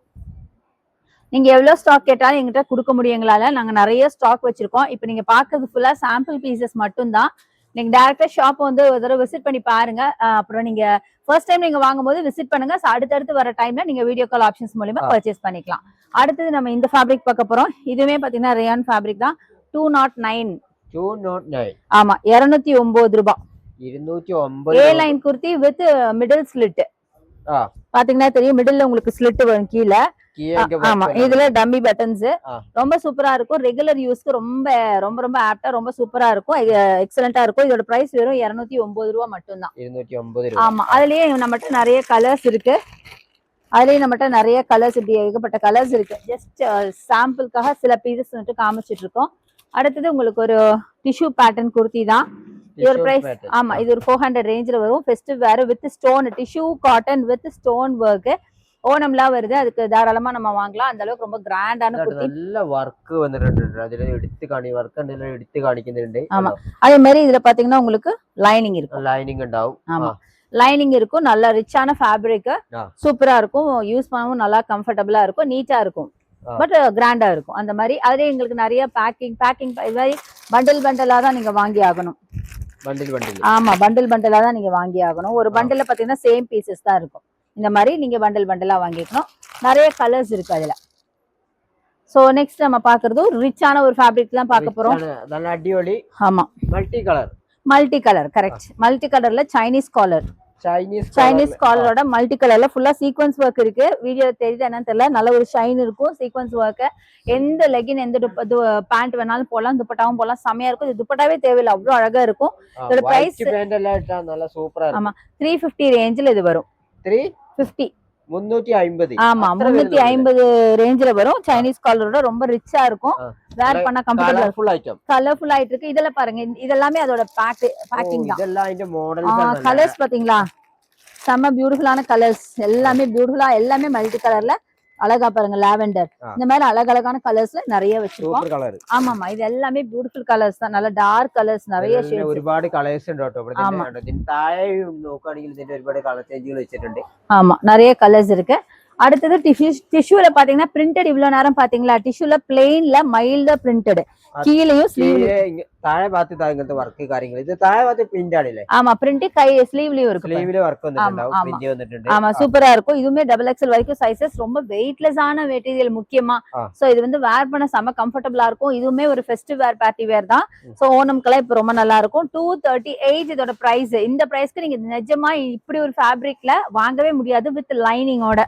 நீங்க எவ்வளவு ஸ்டாக் கேட்டாலும் எங்கிட்ட கொடுக்க முடியும் எங்களால. நாங்க நிறைய ஸ்டாக் வச்சிருக்கோம். இப்ப நீங்க பாக்குறது ஃபுல்லா சாம்பிள் பீசஸ் மட்டும் தான். நீங்க டைரக்டா ஷாப் வந்து ஒரு தடவை விசிட் பண்ணி பாருங்க. அப்புறம் நீங்க ஃபர்ஸ்ட் டைம் நீங்க வாங்கும்போது விசிட் பண்ணுங்க. அடுத்தடுத்து வர டைம்ல நீங்க வீடியோ கால் ஆப்ஷன்ஸ் மூலமா பர்ச்சேஸ் பண்ணிக்கலாம். அடுத்தது நம்ம இந்த ஃபேப்ரிக் பார்க்க போறோம். இதுவுமே பாத்தீங்கன்னா ரயான் ஃபேப்ரிக் தான். 209. ஆமா, 209 ரூபாய். 209 A line kurti with middle slit. பாத்தீங்கன்னா தெரியும், மிடில்ல உங்களுக்கு ஸ்லிட் வரும் கீழே. ஆமா, இதுல டம்மி பட்டன்ஸ். ரொம்ப சூப்பரா இருக்கும். ரெகுலர் யூஸ்க்கு ரொம்ப ரொம்ப ரொம்ப ஆப்டா ரொம்ப சூப்பரா இருக்கும். எக்ஸலண்டா இருக்கும். இதோட பிரைஸ் வெறும் 209 ரூபாய் மட்டும் தான். 209. ஆமா, அதுலயே நம்மகிட்ட நிறைய கலர்ஸ் இருக்கு. இப்படி ஏகப்பட்ட கலர்ஸ் இருக்கு. ஜஸ்ட் சாம்பிளுக்காக சில பீசஸ் மட்டும் காமிச்சிட்டு இருக்கோம். அடுத்தது உங்களுக்கு ஒரு டிஷ்யூ பேட்டர்ன் குர்த்தி தான். இதோட பிரைஸ் ஆமா, இது ஒரு 400 ரேஞ்சில வரும். Festive wear with stone, tissue cotton with stone work. ஓணம்லாம் வருது, அதுக்கு தாராளமா நம்ம வாங்கலாம். அந்த அளவுக்கு ரொம்ப கிராண்டான குர்த்தி. நல்ல வர்க் வந்திருக்கு. அதுல எடுத்து காணிக்குന്നുണ്ട്. ஆமா, அதே மாதிரி இதுல பாத்தீங்கன்னா உங்களுக்கு லைனிங் இருக்கும். லைனிங் ഉണ്ടാവും. ஆமா, லைனிங் இருக்கும். நல்ல ரிச்சான ஃபேப்ரிக். சூப்பரா இருக்கும். யூஸ் பண்ணவும் நல்லா கம்ஃபர்டபுளா இருக்கும். நீட்டா இருக்கும். பட் கிராண்டா இருக்கும். அந்த மாதிரி அதுல எங்களுக்கு நிறைய பேக்கிங் பண்டலா தான் நீங்க வாங்கி ஆகணும். ஆமா, பண்டலா தான் நீங்க வாங்கி ஆகணும். ஒரு பண்டல்ல பாத்தீங்கன்னா சேம் பீசஸ் தான் இருக்கும். இந்த மாதிரி நீங்க பண்டலா வாங்கிக்கணும். நிறைய கலர்ஸ் இருக்கு அதுல. சோ நெக்ஸ்ட் நம்ம பாக்குறது ரிச்சான ஒரு ஃபேப்ரிக் தான் பார்க்க போறோம். நல்ல அடியோலி. ஆமா, மல்டி கலர் கரெக்ட். மல்டி கலர்ல சைனீஸ் காலரோட மல்டி கலர்ல ஃபுல்லா சீக்வென்ஸ் ஒர்க் இருக்கு. வீடியோ தெரியுது என்னன்னு தெரியல. நல்ல ஒரு ஷைன் இருக்கும். Sequence work. எந்த லெகின் எந்த பேண்ட் வேணாலும் போடலாம், துப்பட்டாவும் போடலாம். செமையா இருக்கும். இது துப்பட்டாவே தேவையில்லை, அவ்வளவு அழகா இருக்கும். இதோட பிரைஸ் நல்லா சூப்பரா. ஆமா, 350 ரேஞ்சில் இது வரும். 350. 350. ஆமா, 350 ரேஞ்சில வரும். சைனீஸ் காலரோட ரொம்ப ரிச்சா இருக்கும். வேர் பண்ண கம்ஃபர்டபிள், கலர்ஃபுல் ஆயிட்டு இருக்கு. இதுல பாருங்க, இதெல்லாமே அதோட பேக்கிங் தான். இதெல்லாம் இந்த மாடல் கலர்ஸ் பாத்தீங்களா, செம்ம பியூட்டிஃபுல்லான கலர்ஸ். எல்லாமே பியூட்டிஃபுல்லா, எல்லாமே மல்டி கலர்ல அழகா பாருங்க. லாவெண்டர், இந்த மாதிரி அழகழகான கலர்ஸ்ல நிறைய வச்சிருக்கோம். ஆமாமா, இது எல்லாமே பியூட்டிஃபுல் கலர்ஸ் தான். நல்ல டார்க் கலர்ஸ், நிறைய ஷேட்ஸ். ഒരുപാട് കളേഴ്സ് ഉണ്ട് കേട്ടോ. ഇവിടെ ഇതിന് താഴെ നോക്കുകയാണെങ്കിൽ ഇതിന്റെ ഒരുപാട് കളർ ചേഞ്ചുകൾ വെച്ചിട്ടുണ്ട്. ஆமா, நிறைய கலர்ஸ் இருக்கு. அடுத்தது டிஷ்யூல பாத்தீங்கன்னா பிரிண்டட். இவ்வளவு நேரம் பாத்தீங்களா, டிஷ்யூல பிளெயின்ல மைல்டா பிரிண்டட். கீழேயும் ஸ்லீவ் താഴെ ഭാഗത്ത് ഇങ്ങനത്തെ വർക്ക് കാര്യങ്ങൾ ഇത് താഴെ ഭാഗത്ത് പ്രിന്റ് ആണല്ലേ ஆமா பிரிண்ட் கை ஸ்லீவ்லயும் இருக்கு സ്ലീവില് വർക്ക് വന്നിട്ടുണ്ടാവും പ്രിന്റ് വന്നിട്ടുണ്ട് ஆமா சூப்பரா இருக்கும் இதுவுமே டபுள் எக்ஸ்எல் வரைக்கும் சைஸஸ் ரொம்ப வெயிட்லெஸ் ஆன மெட்டீரியல் முக்கியமா சோ இது வந்து வேர் பண்ண செம கம்ஃபர்டபிளா இருக்கும் இதுவுமே ஒரு ஃபெஸ்டிவ் வேர் பார்ட்டி வேர் தான் சோ ஓணம்க்குலாம் இப்ப ரொம்ப நல்லா இருக்கும் 238 இதோட பிரைஸ் இந்த பிரைஸ்க்கு நீங்க நிஜமா இப்படி ஒரு ஃபேப்ரிக்ல வாங்கவே முடியாது வித் லைனிங்கோட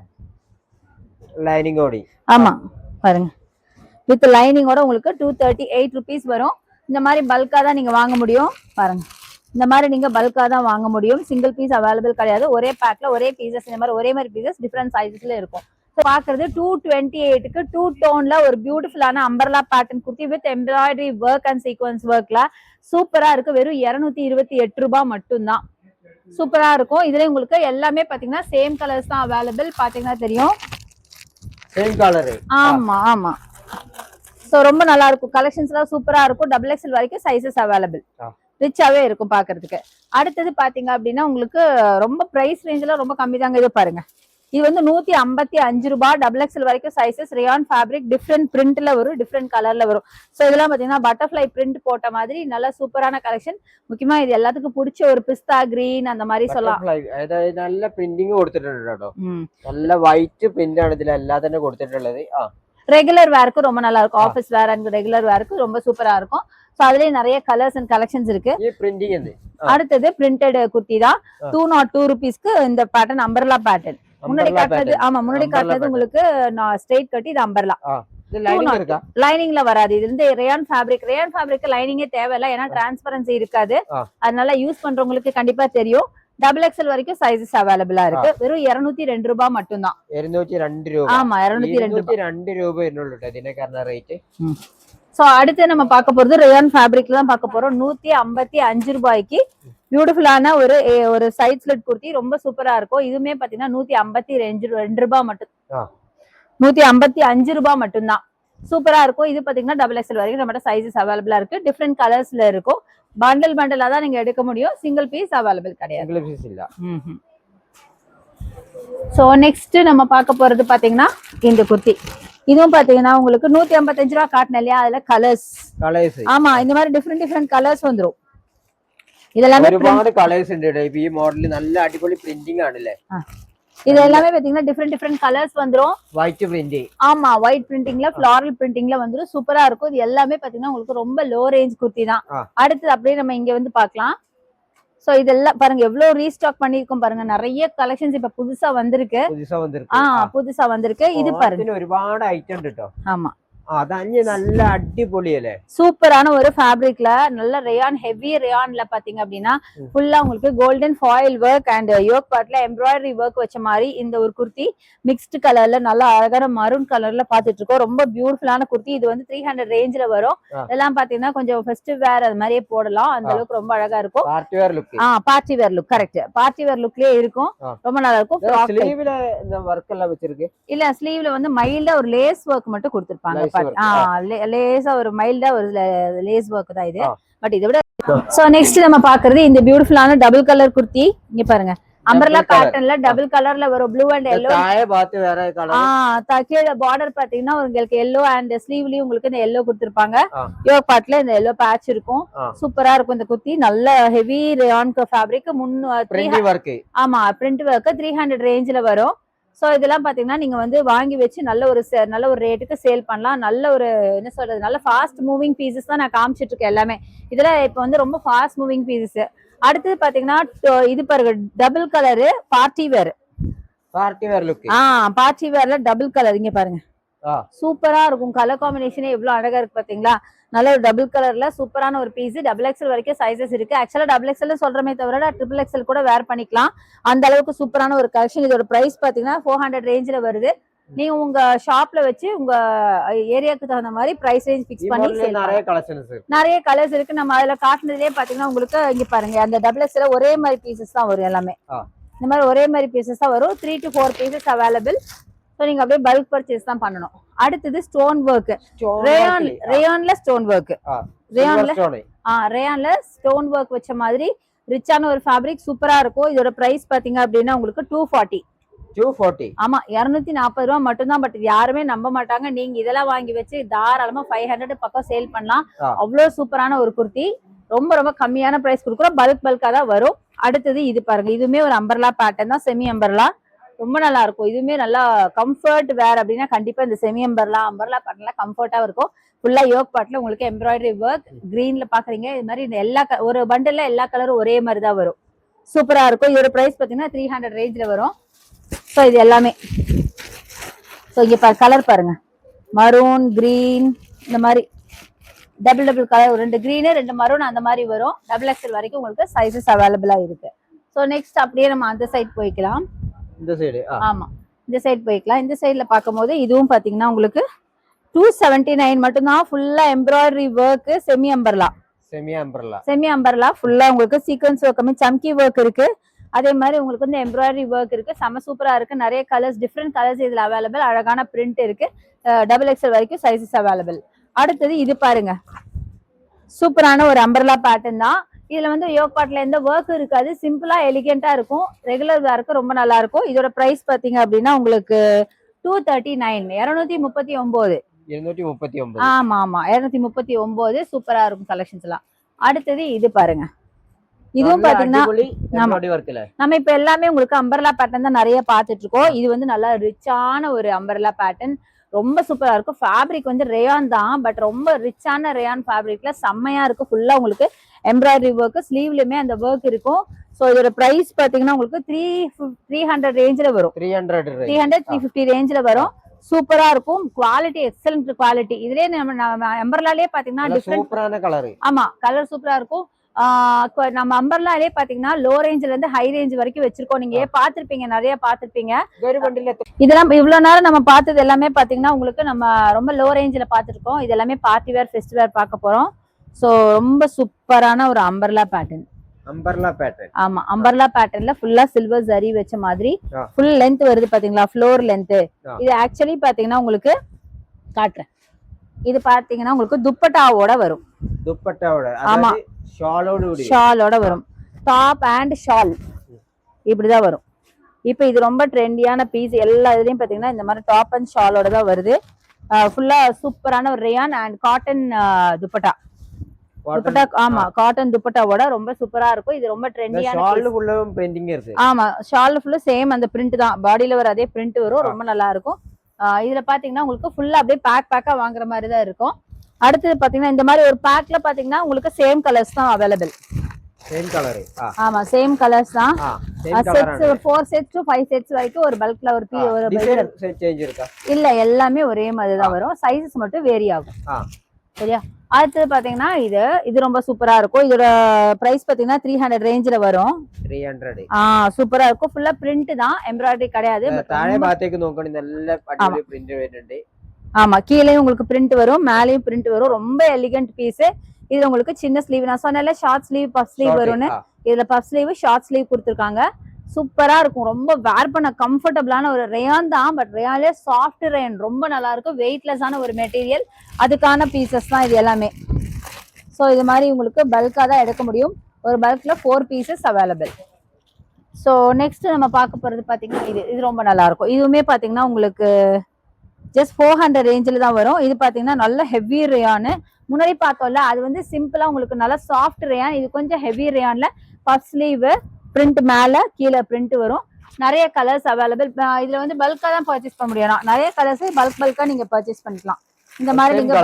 லைனிங்கோட ஆமா பாருங்க வித் லைனிங்கோட உங்களுக்கு 238 rupees வரும் இந்த மாதிரி பல்கா தான் நீங்க வாங்க முடியும் பாருங்க இந்த மாதிரி நீங்க பல்கா தான் வாங்க முடியும் சிங்கிள் பீஸ் அவைலபிள் கிடையாது ஒரே பேக்ல ஒரே பீசஸ் இந்த மாதிரி ஒரே மாதிரி பீசஸ் டிஃபரண்ட் சைஸஸ்ல இருக்கும் பாக்குறது 228க்கு 2 டோன்ல ஒரு பியூட்டிஃபுல்லான umbrella pattern kurti with embroidery work and sequence ஒர்க்ல சூப்பரா இருக்கு வெறும் 228 ரூபாய் மட்டும்தான் சூப்பரா இருக்கும் இதுல உங்களுக்கு எல்லாமே பாத்தீங்கன்னா சேம் கலர்ஸ் தான் அவைலபிள் பாத்தீங்கன்னா தெரியும் சேம் கலர் ஆமா ஆமா சோ ரொம்ப நல்லா இருக்கும் கலெக்ஷன்ஸ் எல்லாம் சூப்பரா இருக்கும் டபுள் எக்ஸ்எல் வரைக்கும் சைஸஸ் அவைலபிள் ரிச்சாவே இருக்கும் பாக்குறதுக்கு அடுத்தது பாத்தீங்க அப்படின்னா உங்களுக்கு ரொம்ப பிரைஸ் ரேஞ்ச்ல ரொம்ப கம்மி தாங்க இது பாருங்க இது வந்து 155 ரூபாய் டபுள் எக்ஸ்எல் வரைக்கும் சைஸஸ் ரேயான் ஃபேப்ரிக் டிஃப்ரெண்ட் பிரிண்ட்ல வரும் டிஃப்ரெண்ட் கலர்ல வரும் சோ இதெல்லாம் பாத்தீங்கன்னா பட்டர்ஃபிளை பிரிண்ட் போட்ட மாதிரி நல்ல சூப்பரான கலெக்ஷன் முக்கியமா இது எல்லாத்துக்கும் பிடிச்ச ஒரு பிஸ்தா கிரீன் அந்த மாதிரி சொல்லலாம் അതായത് നല്ല പ്രിന്റിംഗ് കൊടുത്തിട്ടുണ്ട് കേട്ടോ നല്ല വൈറ്റ് പ്രിന്റ് ആണ് ഇതിൽ എല്ലാം തന്നെ കൊടുത്തിട്ടുള്ളത് ரெகுலர் வேருக்கு ரொம்ப நல்லா இருக்கும் ஆபீஸ் வேர் அண்ட் ரெகுலர் வேருக்கு ரொம்ப சூப்பரா இருக்கும் சோ அதுலயே நிறைய கலர்ஸ் அண்ட் கலெக்ஷன்ஸ் இருக்கு அடுத்தது பிரிண்டட் குர்த்தி தான் 202 rupeesக்கு இந்த பேட்டர்ன் அம்பர்லா பேட்டர்ன் முன்னாடி காட்டுறது ஆமா முன்னாடி காட்டுறது உங்களுக்கு ஸ்ட்ரைட் கட்டி இது அம்பர்லா லைனிங்ல வராது இது வந்து ரேயான் ஃபேப்ரிக் லைனிங்கே தேவையில்லை ஏன்னா டிரான்ஸ்பரன்சி இருக்காது அதனால யூஸ் பண்றவங்களுக்கு கண்டிப்பா தெரியும் டபுள் எக்ஸ்எல் வரைக்கும் சைஸஸ் அவைலபிளா இருக்கு வெறும் 202 ரூபாய் மட்டும்தான் 202 രൂപ ஆமா 202 രൂപ വരുന്നുള്ളൂ ഇതിനെ കാരണം റേറ്റ് சோ அடுத்து நம்ம பார்க்க போறது ரேயான் ஃபேப்ரிக்ல தான் பார்க்க போறோம் 155 ரூபாய்க்கு பியூட்டிஃபுல்லான ஒரு சைட் ஸ்லிட் குர்த்தி ரொம்ப சூப்பரா இருக்கும் இதுமே பாத்தீங்கன்னா 152 ரூபாய் மட்டும் 155 ரூபாய் மட்டும்தான் சூப்பரா இருக்கும் இது பாத்தீங்கன்னா டபுள் எக்ஸ்எல் வரைக்கும் நம்ம சைஸஸ் அவைலபிளா இருக்கு டிஃப்ரெண்ட் கலர்ஸ்ல இருக்கும் பண்டலா தான் நீங்க எடுக்க முடியும் சிங்கிள் பீஸ் அவைலபிள் கிடையாது சிங்கிள் பீஸ் இல்ல சோ நெக்ஸ்ட் நம்ம பார்க்க போறது பாத்தீங்கன்னா இந்த குர்த்தி இதுவும் பாத்தீங்கன்னா உங்களுக்கு 155 ரூபாய் காட்டணும் இல்லையா அதுல கலர்ஸ் ஆமா இந்த மாதிரி டிஃப்ரெண்ட் கலர்ஸ் வந்துரும் இதெல்லாம் ഒരുപാട് കളേഴ്സ് ഉണ്ട് ഈ മോഡൽ നല്ല അടിപൊളി പ്രിന്റിംഗ് ആണല്ലേ இது எல்லாமே பாத்தீங்கன்னா டிஃப்ரெண்ட் கலர்ஸ் வந்துரும் ஒயிட் பிரிண்ட் ஆமா ஒயிட் பிரிண்டிங்ல ஃப்ளாரல் பிரிண்டிங்ல வந்துரும் சூப்பரா இருக்கும் இது எல்லாமே பாத்தீங்கன்னா உங்களுக்கு ரொம்ப லோ ரேஞ்ச் குர்த்தி தான் அடுத்து அப்படியே நம்ம இங்க வந்து பார்க்கலாம் சோ இதெல்லாம் பாருங்க எவ்வளவு ரீஸ்டாக் பண்ணிருக்கோம் பாருங்க நிறைய கலெக்ஷன்ஸ் இப்ப புதுசா வந்திருக்கு புதுசா வந்திருக்கு இது பாருங்க ഒരുപാട് ഐറ്റം ഉണ്ട് ട്ടോ ஆமா അതഞ്ഞ് നല്ല അടിപൊളിയല്ലേ சூப்பரான ஒரு ஃபேப்ரிக்ல நல்ல ரேயான் ஹெவி ரேயான்ல பாத்தீங்க அப்படின்னா ஃபுல்லா உங்களுக்கு golden foil work and yoke பார்ட்ல எம்ப்ராய்டரி ஒர்க் வச்ச மாதிரி இந்த ஒரு குர்த்தி மிக்ஸ்டு கலர்ல நல்லா அழகான மரூன் கலர்ல பாத்துட்டு இருக்கோம் ரொம்ப பியூட்டிஃபுல்லான குர்த்தி இது வந்து 300 ரேஞ்ச்ல வரும் இதெல்லாம் பாத்தீங்கன்னா கொஞ்சம் ஃபெஸ்டிவ் வேர் அது மாதிரியே போடலாம் அந்த அளவுக்கு ரொம்ப அழகா இருக்கும் party wear look correct party wear லுக்லயே இருக்கும் ரொம்ப நல்லா இருக்கும் ஸ்லீவ்ல இந்த வர்க் எல்லாம் வச்சிருக்கு இல்ல ஸ்லீவ்ல வந்து மைல்டா ஒரு லேஸ் ஒர்க் மட்டும் கொடுத்திருப்பாங்க லேசா ஒரு மைல்டா ஒரு லேஸ் ஒர்க் தான் இது பட் இதை விட சோ நெக்ஸ்ட் நம்ம பாக்குறது இந்த பியூட்டிஃபுல்லான டபுள் கலர் குர்த்தி இங்க பாருங்க அம்பர்லா பேட்டர்ன்ல டபுள் கலர்ல வரும் ப்ளூ அண்ட் எல்லோ கீழ பார்டர் பாத்தீங்கன்னா உங்களுக்கு எல்லோ அண்ட் ஸ்லீவ்லயும் உங்களுக்கு இந்த எல்லோ கொடுத்திருப்பாங்க யோக் பார்ட்ல இந்த எல்லோ பேட்ச் இருக்கும் சூப்பரா இருக்கும் இந்த குர்த்தி நல்ல ஹெவி ரேயான் ஃபேப்ரிக் ஆமா பிரிண்ட் ஒர்க் 300 ரேஞ்ச்ல வரும் சோ இதெல்லாம் பாத்தீங்கன்னா நீங்க வந்து வாங்கி வச்சு நல்ல ஒரு ரேட்டுக்கு சேல் பண்ணலாம் நல்ல ஒரு என்ன சொல்றது நல்ல ஃபாஸ்ட் மூவிங் பீசஸ் தான் நான் காமிச்சிட்டு இருக்கேன் எல்லாமே இதுல இப்ப வந்து ரொம்ப ஃபாஸ்ட் மூவிங் பீசஸ் அடுத்தது பாத்தீங்கன்னா இது பாருங்க double colour party wear look party வேர்ல டபுள் கலர் இங்க பாருங்க சூப்பரா இருக்கும் கலர் காம்பினேஷனே எவ்வளவு அழகா இருக்கு பாத்தீங்களா நல்ல ஒரு டபுள் கலர்ல சூப்பரான ஒரு பீஸ் டபுள் எக்ஸ்எல் வரைக்கும் சைசஸ் இருக்கு ஆக்சுவலா டபுள் எக்ஸ்எல் சொல்றமே தவிர ட்ரிபிள் எக்ஸ்எல் கூட வேர் பண்ணிக்கலாம் அந்த அளவுக்கு சூப்பரான ஒரு கலெக்ஷன் இதோட பிரைஸ் பாத்தீங்கன்னா 400 ரேஞ்ச்ல வருது நீங்க உங்க ஷாப்ல வச்சு உங்க ஏரியாக்கு தகுந்த மாதிரி பிரைஸ் ரேஞ்ச் பிக்ஸ் பண்ணி நிறைய கலர்ஸ் இருக்கு நம்ம அதுல காட்டுனதுலயே பாத்தீங்கன்னா உங்களுக்கு இங்க பாருங்க அந்த டபுள் எக்ஸ்எல் ஒரே மாதிரி பீசஸ் தான் வரும் எல்லாமே இந்த மாதிரி ஒரே மாதிரி பீசஸ் தான் வரும் 3 to 4 பீசஸ் அவைலபிள் சோ நீங்க அப்படியே பல்க் பர்ச்சேஸ் தான் பண்ணணும் அடுத்தது ஸ்டோன் ஒர்க் ரேயான்ல ஸ்டோன் ஒர்க் ரேயான்ல ஸ்டோன் ஒர்க் வச்ச மாதிரி ரிச்சான ஒரு ஃபேப்ரிக் சூப்பரா இருக்கும் இதோட பிரைஸ் பாத்தீங்க அப்படின்னா உங்களுக்கு 240 240. ஆமா 240 ரூபாய் மட்டும் தான். பட் யாருமே நம்ப மாட்டாங்க. நீங்க இதெல்லாம் வாங்கி வச்சு தாராளமா 500 பக்கம் சேல் பண்ணலாம். அவ்வளவு சூப்பரான ஒரு குர்த்தி. ரொம்ப ரொம்ப கம்மியான பிரைஸ் கொடுக்குறோம். பல்கா தான் வரும். அடுத்தது இது பாருங்க, இதுவுமே ஒரு அம்பர்லா பேட்டர்ன் தான், செமி அம்பர்லா. ரொம்ப நல்லா இருக்கும். இதுவுமே நல்லா கம்ஃபர்ட் வேர் அப்படின்னா கண்டிப்பா இந்த செமி அம்பர்லா பேட்டர்ன்ல கம்ஃபர்ட்டா இருக்கும். ஃபுல்லா யோக் பாட்ல உங்களுக்கு எம்ப்ராய்டரி ஒர்க் கிரீன்ல பாக்குறீங்க. இது மாதிரி எல்லா ஒரு பண்டல்ல எல்லா கலரும் ஒரே மாதிரி தான் வரும். சூப்பரா இருக்கும். இதோட பிரைஸ் பாத்தீங்கன்னா 300 ரேஞ்ச்ல வரும். ஸோ இது எல்லாமே. ஸோ இங்க கலர் பாருங்க, மரூன் கிரீன், இந்த மாதிரி டபுள் கலர், 2 கிரீனு 2 மரூன் அந்த மாதிரி வரும். XXL வரைக்கும் உங்களுக்கு சைஸஸ் அவைலபிளா இருக்கு. ஸோ நெக்ஸ்ட் அப்படியே நம்ம அந்த சைட் போய்க்கலாம். இந்த சைடு ஆமா, இந்த சைட் போய்க்கலாம். இந்த சைட்ல பார்க்கும்போது இதுவும் பாத்தீங்கன்னா உங்களுக்கு 279 மட்டும்தான். ஃபுல்லா எம்ப்ராய்டரி ஒர்க், செமி அம்பர்லா ஃபுல்லா உங்களுக்கு சீக்வன்ஸ் ஒர்க், சம்கி ஒர்க் இருக்கு. அதே மாதிரி உங்களுக்கு வந்து எம்ப்ராய்டரி ஒர்க் இருக்கு. செம சூப்பரா இருக்கு. நிறைய கலர்ஸ், டிஃப்ரெண்ட் கலர்ஸ் இதுல அவைலபிள். அழகான பிரிண்ட் இருக்கு. XXL வரைக்கும் சைஸஸ் அவைலபிள். அடுத்தது இது பாருங்க, சூப்பரான ஒரு அம்பர்லா பேட்டர்ன் தான். இதுல வந்து யோக் பாட்ல எந்த ஒர்க் இருக்காது. சிம்பிளா எலிகென்ட்டா இருக்கும். ரெகுலர் வேருக்கு ரொம்ப நல்லா இருக்கும். இதோட பிரைஸ் பாத்தீங்க அப்படின்னா உங்களுக்கு 239. 239. ஆமா 239. சூப்பரா இருக்கும் கலெக்ஷன்ஸ் எல்லாம். அடுத்தது இது பாருங்க, இதுவும் பாத்தீங்கன்னா நம்ம இப்ப எல்லாமே உங்களுக்கு அம்பர்லா பேட்டர்ன் தான் நிறைய பாத்துட்டு இருக்கோம். இது வந்து நல்லா ரிச்சான ஒரு அம்பர்லா பேட்டர்ன். ரொம்ப சூப்பரா இருக்கும். ஃபேப்ரிக் வந்து ரேயான் தான், பட் ரொம்ப ரிச்சான ரேயான் ஃபேப்ரிக்ல செம்மையா இருக்கும். ஃபுல்லா உங்களுக்கு எம்ப்ராய்டரி ஒர்க், ஸ்லீவ்லயுமே அந்த ஒர்க் இருக்கும். சோ இதோட பிரைஸ் பாத்தீங்கன்னா உங்களுக்கு 300 ரேஞ்ச்ல வரும். 350 ரேஞ்ச்ல வரும். சூப்பரா இருக்கும். Quality excellent quality. இதுலயே நம்ம அம்பர்லாலே பாத்தீங்கன்னா சூப்பரான கலர். ஆமா, கலர் சூப்பரா இருக்கும். நம்ம அம்பர்லாலே பாத்தீங்கன்னா லோ ரேஞ்ச்ல இருந்து ஹை ரேஞ்ச் வரைக்கும் வச்சிருக்கோம். நீங்க பாத்திருப்பீங்க, நிறைய பாத்திருப்பீங்க. இதெல்லாம் இவ்வளவு நேரம் நம்ம பார்த்தது எல்லாமே பாத்தீங்கன்னா உங்களுக்கு நம்ம ரொம்ப லோ ரேஞ்ச்ல பாத்துருக்கோம். இது எல்லாமே பார்ட்டி வேர், ஃபெஸ்ட் வேர் பார்க்க போறோம். சோ ரொம்ப சூப்பரான ஒரு அம்பர்லா பேட்டர்ன். ஆமா, அம்பர்லா பேட்டர்ன்ல ஃபுல்லா சில்வர் ஜரி வச்ச மாதிரி ஃபுல் லென்த் வருது பாத்தீங்களா, ஃப்ளோர் லென்த். இது ஆக்சுவலி பாத்தீங்கன்னா உங்களுக்கு காட்டுறேன். இது பாத்தீங்கன்னா உங்களுக்கு துப்பட்டாவோட வரும். ஆமா, ஷாலோட வரும். டாப் அண்ட் ஷால் இப்படிதான் வரும். இப்ப இது ரொம்ப ட்ரெண்டியான பீஸ். எல்லா இதுலயும் பாத்தீங்கன்னா இந்த மாதிரி டாப் அண்ட் ஷாலோட தான் வருது. ஃபுல்லா சூப்பரான ஒரு ரேயான் அண்ட் காட்டன் துப்பட்டா. ஆமா, காட்டன் துப்பட்டாவோட ரொம்ப சூப்பரா இருக்கும். இது ரொம்ப ட்ரெண்டியான. ஆமா, ஷால் ஃபுல்லா சேம் அந்த பிரிண்ட் தான். பாடியில வர அதே பிரிண்ட் வரும். ரொம்ப நல்லா இருக்கும். இதுல பாத்தீங்கன்னா உங்களுக்கு ஃபுல்லா அப்படியே பேக்கா வாங்குற மாதிரி தான் இருக்கும். அடுத்தது பாத்தீங்கன்னா இந்த மாதிரி ஒரு பேக்ல பாத்தீங்கன்னா உங்களுக்கு சேம் கலர்ஸ் தான் அவைலபிள். ஆமா, சேம் கலர்ஸ் தான். செட்ஸ் 4 செட்ஸ் to 5 செட்ஸ் வரைக்கும் ஒரு பல்க்ல ஒரு சேஞ்ச் இருக்கா? இல்ல, எல்லாமே ஒரே மாதிரி தான் வரும். சைஸஸ் மட்டும் வேரி ஆகும். சரியா? அடுத்து பாத்தீங்கன்னா இது ரொம்ப சூப்பரா இருக்கும். இதோட பிரைஸ் பாத்தீங்கன்னா 300 ரேஞ்ச்ல வரும். 300. சூப்பரா இருக்கும். ஃபுல்லா பிரிண்ட் தான், எம்ப்ராய்டரி கிடையாது. ஆமா, கீழே உங்களுக்கு பிரிண்ட் வரும், மேலேயும் பிரிண்ட் வரும். ரொம்ப எலிகன்ட் பீஸ். இதுல உங்களுக்கு சின்ன ஸ்லீவ், நான் சொன்னேன்ல ஷார்ட் ஸ்லீவ், பஃப் ஸ்லீவ் வரும்னு. இதுல பஃப் ஸ்லீவ், ஷார்ட் ஸ்லீவ் கொடுத்துருக்காங்க. சூப்பரா இருக்கும். ரொம்ப வேர் பண்ண கம்ஃபர்டபிளான ஒரு ரேயான் தான். பட் ரேயான்ல சாஃப்ட் ரேயான், ரொம்ப நல்லா இருக்கும். வெயிட்லெஸ்ஸான ஒரு மெட்டீரியல். அதுக்கான பீசஸ் தான் இது எல்லாமே. ஸோ இது மாதிரி உங்களுக்கு பல்கா தான் எடுக்க முடியும். ஒரு பல்க்ல 4 பீசஸ் அவைலபிள். ஸோ நெக்ஸ்ட் நம்ம பார்க்க போறது பாத்தீங்கன்னா இது ரொம்ப நல்லா இருக்கும். இதுவுமே பாத்தீங்கன்னா உங்களுக்கு ஜஸ்ட் 400 ரேஞ்சில் தான் வரும். இது பாத்தீங்கன்னா நல்ல ஹெவி ரேயான். முன்னாடி பார்த்தோம்ல, அது வந்து சிம்பிளா உங்களுக்கு நல்ல சாஃப்ட் ரேயான். இது கொஞ்சம் ஹெவி ரேயான்ல பஃப் ஸ்லீவ், பிரிண்ட் மேல கீழே பிரிண்ட் வரும். நிறைய கலர்ஸ் அவைலபிள். இதுல வந்து பல்கா தான் பர்ச்சேஸ் பண்ண முடியும். நிறைய கலர்ஸ் பல்கா நீங்க பர்ச்சேஸ் பண்ணிக்கலாம். இந்த மாதிரி நீங்க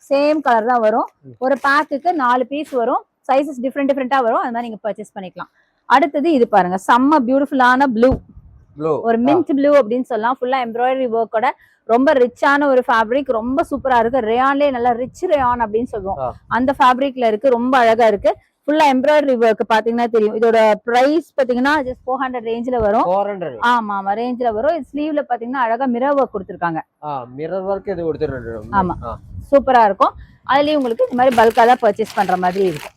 சேம் கலர் தான் வரும். ஒரு பேக்குக்கு 4 பீஸ் வரும். சைசஸ் டிஃப்ரெண்டா வரும். அது மாதிரி நீங்க பர்ச்சேஸ் பண்ணிக்கலாம். அடுத்தது இது பாருங்க, செம்ம பியூட்டிஃபுல்லான ப்ளூ, ஒரு மின்ட் ப்ளூ அப்படின்னு சொல்லலாம். ஃபுல்லா எம்ப்ராய்டரி ஒர்க்கோட ரொம்ப ரிச்சான ஒரு ஃபேப்ரிக். ரொம்ப சூப்பரா இருக்கு. ரேயான்லயே நல்லா ரிச் ரேயான் அப்படின்னு சொல்லுவோம். அந்த ஃபேப்ரிக்ல இருக்கு. ரொம்ப அழகா இருக்கு. ஃபுல்லா எம்ப்ராய்டரி ஒர்க் பாத்தீங்கன்னா தெரியும். இதோட பிரைஸ் பாத்தீங்கன்னா ஜஸ்ட் 400 ரேஞ்ச்ல வரும். ஆமா ரேஞ்ச்ல வரும். ஸ்லீவ்ல பாத்தீங்கன்னா அழகா மிரர் ஒர்க் கொடுத்திருக்காங்க. ஆமா, சூப்பரா இருக்கும். அதுலயும் உங்களுக்கு இந்த மாதிரி பல்கா தான் பர்ச்சேஸ் பண்ற மாதிரி இருக்கும்.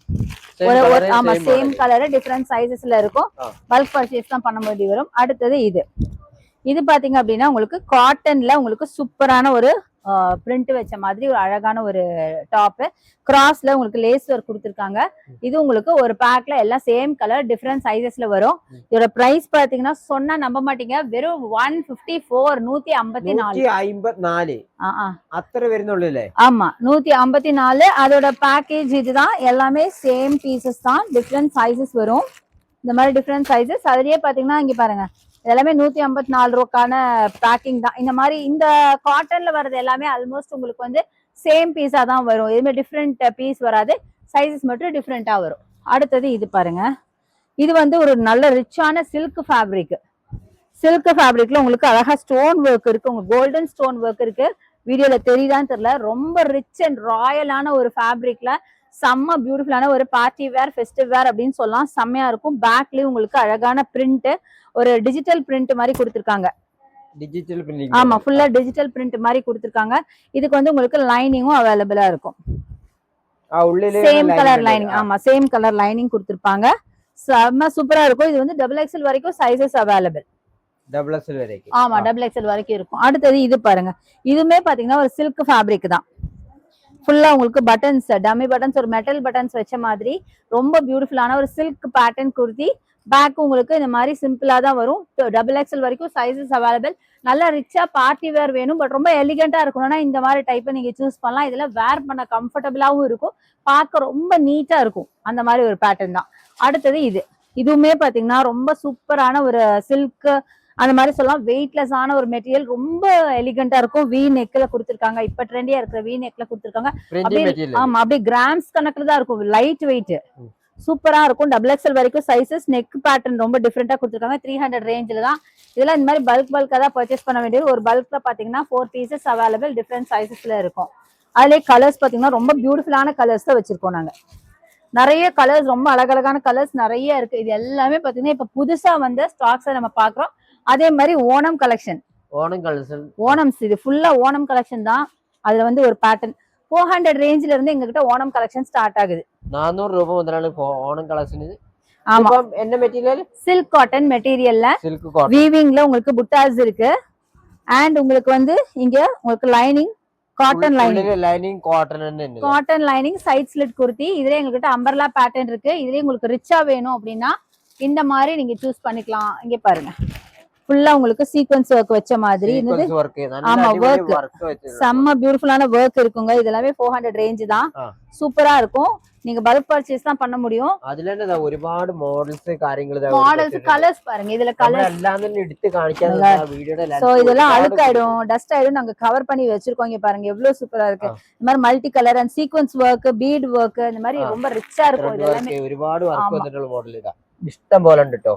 ஆமா, சேம் கலர் டிஃபரெண்ட் சைசஸ்ல இருக்கும். பல்க் பர்ச்சேஸ் தான் பண்ண வேண்டி வரும். அடுத்தது இது பாத்தீங்க அப்படின்னா உங்களுக்கு காட்டன்ல உங்களுக்கு சூப்பரான ஒரு பிரிண்ட் வச்ச மாதிரி ஒரு அழகான ஒரு டாப். கிராஸ்ல உங்களுக்கு லேஸ் ஒர்க் கொடுத்துருக்காங்க. இது உங்களுக்கு ஒரு பேக்ல எல்லாம் சேம் கலர் டிஃபரெண்ட் சைசஸ்ல வரும். இதோட பிரைஸ் பாத்தீங்கன்னா சொன்னா நம்ப மாட்டீங்க, வெறும் 154 154 അത്ര വരുന്നുള്ളൂ. ஆமா 154. அதோட பேக்கேஜ் இதுதான். எல்லாமே சேம் பீசஸ் தான், டிஃபரெண்ட் சைசஸ் வரும். இந்த மாதிரி டிஃபரெண்ட் சைசஸ். அதுலயே பாத்தீங்கன்னா இங்க பாருங்க, எல்லாமே 154 ரூபாய்க்கான பேக்கிங் தான். இந்த மாதிரி இந்த காட்டன்ல வர்றது எல்லாமே ஆல்மோஸ்ட் உங்களுக்கு வந்து சேம் பீஸா தான் வரும். எதுவுமே டிஃப்ரெண்ட் பீஸ் வராது, சைசஸ் மட்டும் டிஃப்ரெண்டா வரும். அடுத்தது இது பாருங்க, இது வந்து ஒரு நல்ல ரிச்சான சில்க் ஃபேப்ரிக். சில்க் ஃபேப்ரிக்ல உங்களுக்கு அழகா ஸ்டோன் ஒர்க் இருக்கு, உங்களுக்கு கோல்டன் ஸ்டோன் ஒர்க் இருக்கு. வீடியோல தெரியுதான்னு தெரியல, ரொம்ப ரிச் அண்ட் ராயலான ஒரு ஃபேப்ரிக்ல செம்ம பியூட்டிஃபுல்லான ஒரு பார்ட்டி வேர் ஃபெஸ்டிவ் வேர் அப்படின்னு சொல்லலாம். செம்மையா இருக்கும். பேக்லயும் உங்களுக்கு அழகான பிரிண்ட், ஒரு டிஜிட்டல் பிரிண்ட் மாதிரி கொடுத்துருக்காங்க. Digital printing. ஆமா, ஃபுல்லா டிஜிட்டல் பிரிண்ட் மாதிரி கொடுத்துருக்காங்க. இதுக்கு வந்து உங்களுக்கு லைனிங்கும் அவைலபிளா இருக்கும். Same colour lining. ஆமா, சேம் கலர் லைனிங் கொடுத்துருப்பாங்க. செம்ம சூப்பரா இருக்கும். இது வந்து XXL வரைக்கும் சைசஸ் அவைலபிள். XXL வரைக்கும். ஆமா, XXL வரைக்கும் இருக்கும். அடுத்தது இது பாருங்க, இதுமே பாத்தீங்கன்னா ஒரு சில்க் ஃபேப்ரிக் தான். ஃபுல்லா உங்களுக்கு பட்டன்ஸ், டம்மி பட்டன்ஸ், ஒரு மெட்டல் பட்டன்ஸ் வச்ச மாதிரி ரொம்ப பியூட்டிஃபுல்லான ஒரு சில்க் பேட்டர்ன் குர்த்தி. பேக் உங்களுக்கு இந்த மாதிரி சிம்பிளா தான் வரும். XXL வரைக்கும் சைசஸ் அவைலபிள். நல்லா ரிச்சா பார்ட்டி வேர் வேணும், பட் ரொம்ப எலிகண்டா இருக்கணும்னா இந்த மாதிரி டைப்பை நீங்க சூஸ் பண்ணலாம். இதுல வேர் பண்ண கம்ஃபர்டபுளாவும் இருக்கும், பார்க்க ரொம்ப நீட்டா இருக்கும். அந்த மாதிரி ஒரு பேட்டர்ன் தான். அடுத்தது இதுவுமே பாத்தீங்கன்னா ரொம்ப சூப்பரான ஒரு சில்க் அந்த மாதிரி சொல்லலாம். வெயிட்லெஸ் ஆன ஒரு மெட்டீரியல், ரொம்ப எலிகண்டா இருக்கும். வி நெக்ல கொடுத்துருக்காங்க, இப்ப ட்ரெண்டியா இருக்கிற வி நெக்ல கொடுத்துருக்காங்க. ஆமா, அப்படியே கிராம்ஸ் கணக்குல தான் இருக்கும், லைட் வெயிட், சூப்பரா இருக்கும். XXL வரைக்கும் சைசஸ். நெக் பேட்டர்ன் ரொம்ப டிஃப்ரெண்டா கொடுத்துருக்காங்க. 300 ரேஞ்சில தான். இதெல்லாம் இந்த மாதிரி பல்கா தான் பர்ச்சேஸ் பண்ண வேண்டியது. ஒரு பல்க்ல பாத்தீங்கன்னா 4 பீசஸ் அவைலபிள், டிஃப்ரெண்ட் சைசஸ்ல இருக்கும். அதுலயே கலர்ஸ் பாத்தீங்கன்னா ரொம்ப பியூட்டிஃபுல்லான கலர்ஸ் தான் வச்சிருக்கோம் நாங்க. நிறைய கலர்ஸ், ரொம்ப அழகழகான கலர்ஸ் நிறைய இருக்கு. இது எல்லாமே பாத்தீங்கன்னா இப்ப புதுசா வந்த ஸ்டாக்ஸை நம்ம பாக்குறோம். அதே மாதிரி ஓணம் கலெக்ஷன். ஓணம்ஸ், இது ஃபுல்லா ஓணம் கலெக்ஷன் தான். அதுல வந்து ஒரு பேட்டர்ன் 400 ரேஞ்சில இருந்து எங்ககிட்ட ஓணம் கலெக்ஷன் ஸ்டார்ட் ஆகுது. 400 ரூபாய் முதல்ல ஓணம் கலெக்ஷன். இது ஆமா, என்ன மெட்டீரியல்? சில்க் காட்டன் மெட்டீரியல்ல வீவிங்ல உங்களுக்கு புட்டாஸ் இருக்கு. அண்ட் உங்களுக்கு வந்து இங்க உங்களுக்கு lining cotton lining, cotton lining, side slit kurti. இதுல எங்ககிட்ட அம்பர்லா பேட்டர்ன் இருக்கு. இதுலயே உங்களுக்கு ரிச்சா வேணும் அப்படின்னா இந்த மாதிரி நீங்க சூஸ் பண்ணிக்கலாம். இங்க பாருங்க, ஃபுல்லா உங்களுக்கு சீக்வென்ஸ் ஒர்க் வச்ச மாதிரி இருந்தது. ஆமா, ஒர்க் செம்ம பியூட்டிஃபுல்லான ஒர்க் இருக்குங்க. இதெல்லாமே 400 ரேஞ்ச் தான். சூப்பரா இருக்கும். நீங்க பல்க் பர்ச்சேஸ் தான் பண்ண முடியும். அதுல என்ன ഒരുപാട് മോഡൽസ് കാര്യങ്ങൾ மாடல்ஸ் கலர்ஸ் பாருங்க. இதுல கலர் எல்லாம் எடுத்து காமிக்காத வீடியோல. சோ இதெல்லாம் அழுக்காயிடும், டஸ்ட் ஆயிடும். நாங்க கவர் பண்ணி வச்சிருக்கோம். இங்க பாருங்க எவ்வளவு சூப்பரா இருக்கு. இந்த மாதிரி multi colour and sequence work, beat work, இந்த மாதிரி ரொம்ப ரிச்சா இருக்கும். இதெல்லாம் ഒരുപാട് വർക്ക് വന്നിട്ടുള്ള മോഡൽ ഇതാ, ഇഷ്ടം പോലെ ഉണ്ട് ട്ടോ.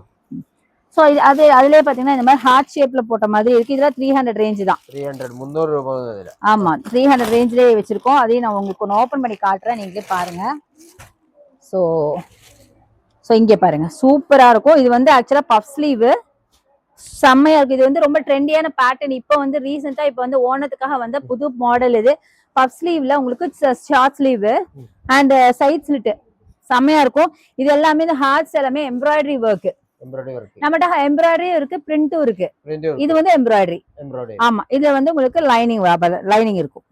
சோ அதுலயே பாத்தீங்கன்னா இந்த மாதிரி ஹார்ட் ஷேப்ல போட்ட மாதிரி இருக்கு. இதுல 300 ரேஞ்ச் தான். 300 ரூபாய். ஆமா, 300 ரேஞ்ச்லயே வச்சிருக்கோம். அதையும் நான் உங்களுக்கு ஓபன் பண்ணி காட்டுறேன், நீங்களே பாருங்க. சோ இங்க பாருங்க, சூப்பரா இருக்கும். இது வந்து ஆக்சுவலா பஃப் ஸ்லீவ், செம்மையா இருக்கு. இது வந்து ரொம்ப ட்ரெண்டியான பேட்டர்ன். இப்ப வந்து ரீசெண்டா இப்ப வந்து ஓணத்துக்காக வந்த புது மாடல் இது. பஃப் ஸ்லீவ்ல உங்களுக்கு short sleeve and side slit, செம்மையா இருக்கும். இது எல்லாமே இந்த ஹார்ட்ஸ் எல்லாமே எம்ப்ராய்டரி ஒர்க். நம்மகிட்ட எம்ப்ராய்டரி இருக்கு, பிரிண்டும் இருக்கு. இது வந்து எம்ப்ராய்டரி. ஆமா, இதுல வந்து உங்களுக்கு லைனிங் இருக்கும்.